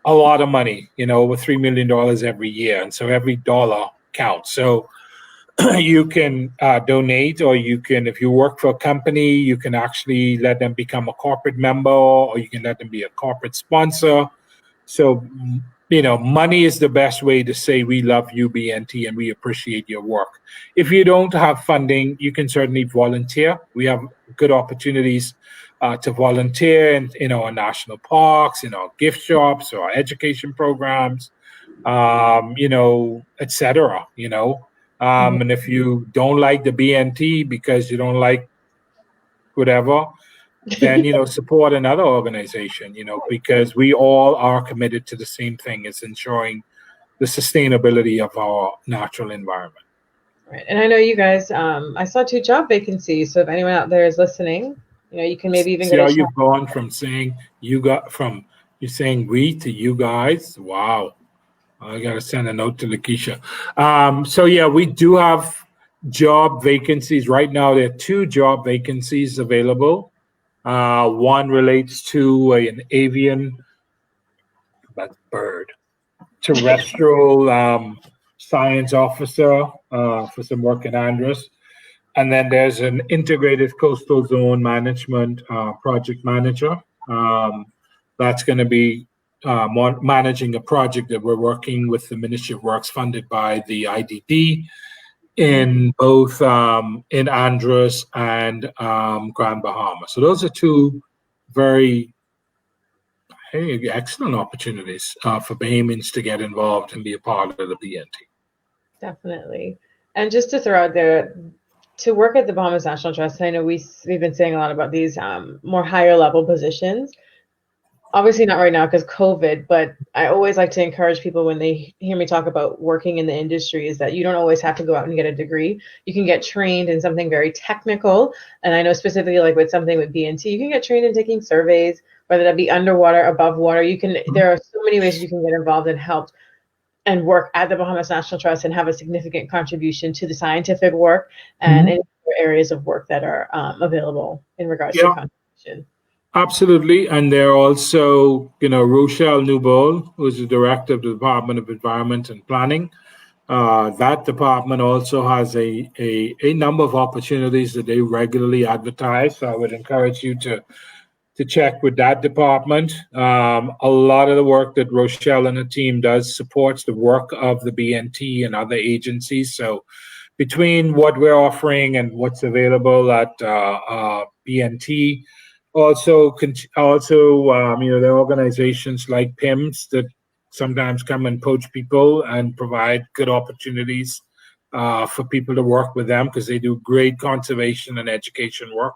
Speaker 2: a lot of money, over $3 million every year. And so every dollar counts. So you can donate, or you can, if you work for a company, you can actually let them become a corporate member, or you can let them be a corporate sponsor. So, money is the best way to say we love you, BNT, and we appreciate your work. If you don't have funding, you can certainly volunteer. We have good opportunities to volunteer in our national parks, in our gift shops, or our education programs, et cetera, and if you don't like the BNT because you don't like whatever, then support another organization, because we all are committed to the same thing. It's ensuring the sustainability of our natural environment.
Speaker 1: Right. And I know you guys, I saw 2 job vacancies. So if anyone out there is listening, you can maybe even
Speaker 2: See
Speaker 1: get
Speaker 2: how
Speaker 1: a shot.
Speaker 2: you've gone from saying you're saying we to you guys. Wow. I got to send a note to Lakeisha. So yeah, we do have job vacancies right now. There are 2 job vacancies available. One relates to an avian, that's bird, terrestrial science officer for some work in Andros. And then there's an integrated coastal zone management project manager. That's going to be managing a project that we're working with the Ministry of Works, funded by the IDD, in both in Andros and Grand Bahama. So those are 2 very excellent opportunities for Bahamians to get involved and be a part of the BNT.
Speaker 1: Definitely. And just to throw out there, to work at the Bahamas National Trust, I know we've been saying a lot about these more higher level positions. Obviously not right now because COVID, but I always like to encourage people when they hear me talk about working in the industry is that you don't always have to go out and get a degree. You can get trained in something very technical. And I know specifically like with something with BNT, you can get trained in taking surveys, whether that be underwater, above water. There are so many ways you can get involved and help and work at the Bahamas National Trust and have a significant contribution to the scientific work and any other areas of work that are available in regards to conservation.
Speaker 2: Absolutely. And there are also, Rochelle Newbold, who's the director of the Department of Environment and Planning. That department also has a number of opportunities that they regularly advertise. So I would encourage you to check with that department. A lot of the work that Rochelle and her team does supports the work of the BNT and other agencies. So between what we're offering and what's available at BNT, also, there are organizations like PIMS that sometimes come and poach people and provide good opportunities for people to work with them because they do great conservation and education work.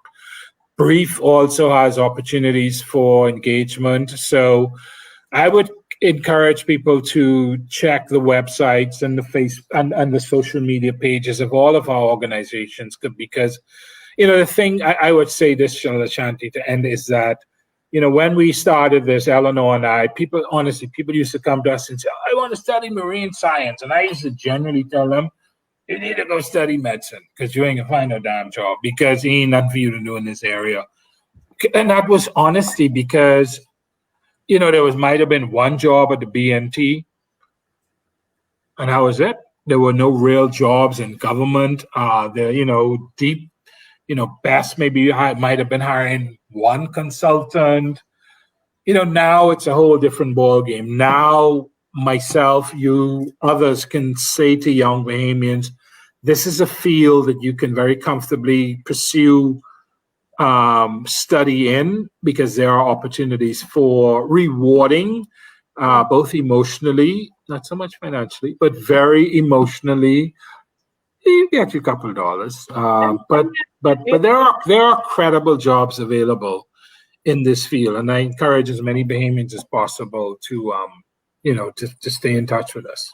Speaker 2: Brief also has opportunities for engagement. So I would encourage people to check the websites and the social media pages of all of our organizations because the thing I would say this, Lashanti, to end is that when we started this, Eleanor and I, people used to come to us and say, I want to study marine science. And I used to generally tell them, you need to go study medicine because you ain't going to find no damn job because it ain't nothing for you to do in this area. And that was honesty because, there might have been one job at the BNT, and that was it. There were no real jobs in government. Deep, best maybe might have been hiring one consultant. Now it's a whole different ball game. Now myself, you, others can say to young Bahamians, this is a field that you can very comfortably pursue, study in, because there are opportunities for rewarding, both emotionally, not so much financially, but very emotionally. You get your couple of dollars, but there are credible jobs available in this field, and I encourage as many Bahamians as possible to to stay in touch with us.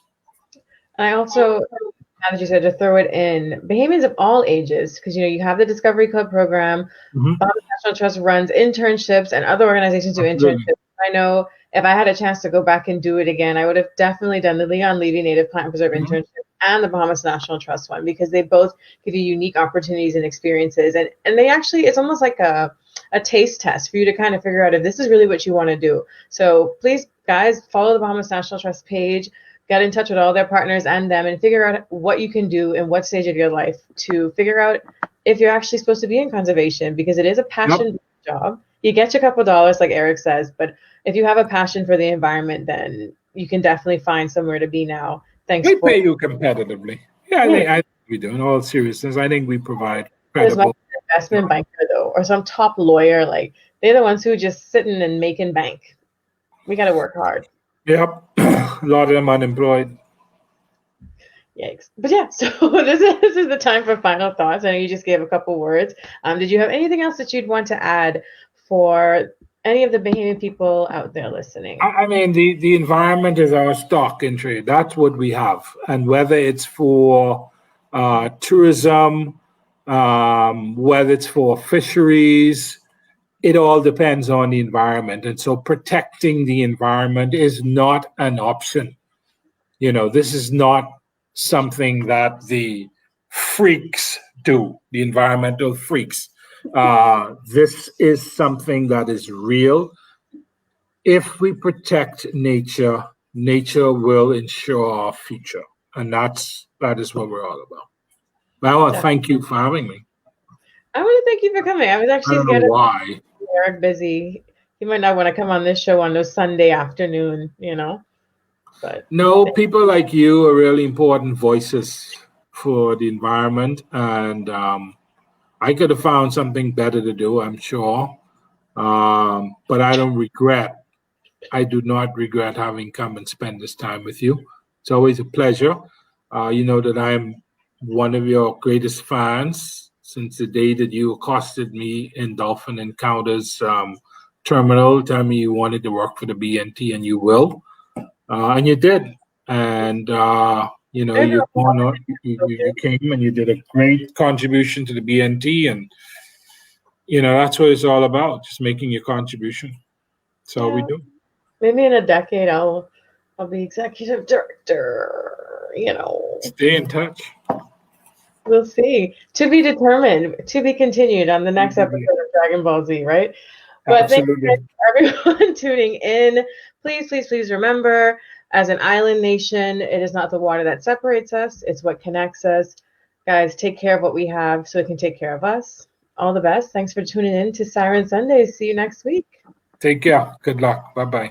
Speaker 1: I also, as you said, to throw it in, Bahamians of all ages, because you have the Discovery Club program. Bahamas National Trust runs internships, and other organizations do internships. I know if I had a chance to go back and do it again, I would have definitely done the Leon Levy Native Plant Preserve internship and the Bahamas National Trust one, because they both give you unique opportunities and experiences, and they actually, it's almost like a taste test for you to kind of figure out if this is really what you want to do. So please, guys, follow the Bahamas National Trust page, get in touch with all their partners and them, and figure out what you can do in what stage of your life to figure out if you're actually supposed to be in conservation, because it is a passion job. You get your couple of dollars, like Eric says, but if you have a passion for the environment, then you can definitely find somewhere to be now. Thanks.
Speaker 2: We pay you competitively. Yeah, I think we do. In all seriousness, I think we provide credible.
Speaker 1: Investment banker though, or some top lawyer, like they're the ones who just sitting and making bank. We got to work hard.
Speaker 2: Yep, a lot of them unemployed.
Speaker 1: Yikes! But yeah, so this is the time for final thoughts. I know you just gave a couple words. Did you have anything else that you'd want to add for any of the Bahamian people out there listening?
Speaker 2: I mean, the environment is our stock in trade. That's what we have, and whether it's for tourism, whether it's for fisheries, it all depends on the environment. And so protecting the environment is not an option. This is not something that the freaks do, the environmental freaks. This is something that is real. If we protect nature, nature will ensure our future. And that is what we're all about. I want to thank you for having me.
Speaker 1: I want to thank you for coming. I was actually
Speaker 2: scared why.
Speaker 1: Eric busy. He might not want to come on this show on a Sunday afternoon, But
Speaker 2: no, people like you are really important voices for the environment, and I could have found something better to do, I'm sure. But I don't regret. I do not regret having come and spend this time with you. It's always a pleasure. You know that I'm one of your greatest fans since the day that you accosted me in Dolphin Encounters terminal, telling me you wanted to work for the BNT, and you will. And you did. And, you came and you did a great contribution to the BNT. And, that's what it's all about, just making your contribution. So we do.
Speaker 1: Maybe in a decade, I'll be executive director,
Speaker 2: Stay in touch.
Speaker 1: We'll see. To be determined, to be continued on the next episode of Dragon Ball Z, right? But thank you everyone tuning in. Please, please, please remember, as an island nation, it is not the water that separates us, it's what connects us. Guys, take care of what we have so it can take care of us. All the best. Thanks for tuning in to Siren Sundays. See you next week.
Speaker 2: Take care. Good luck. Bye-bye.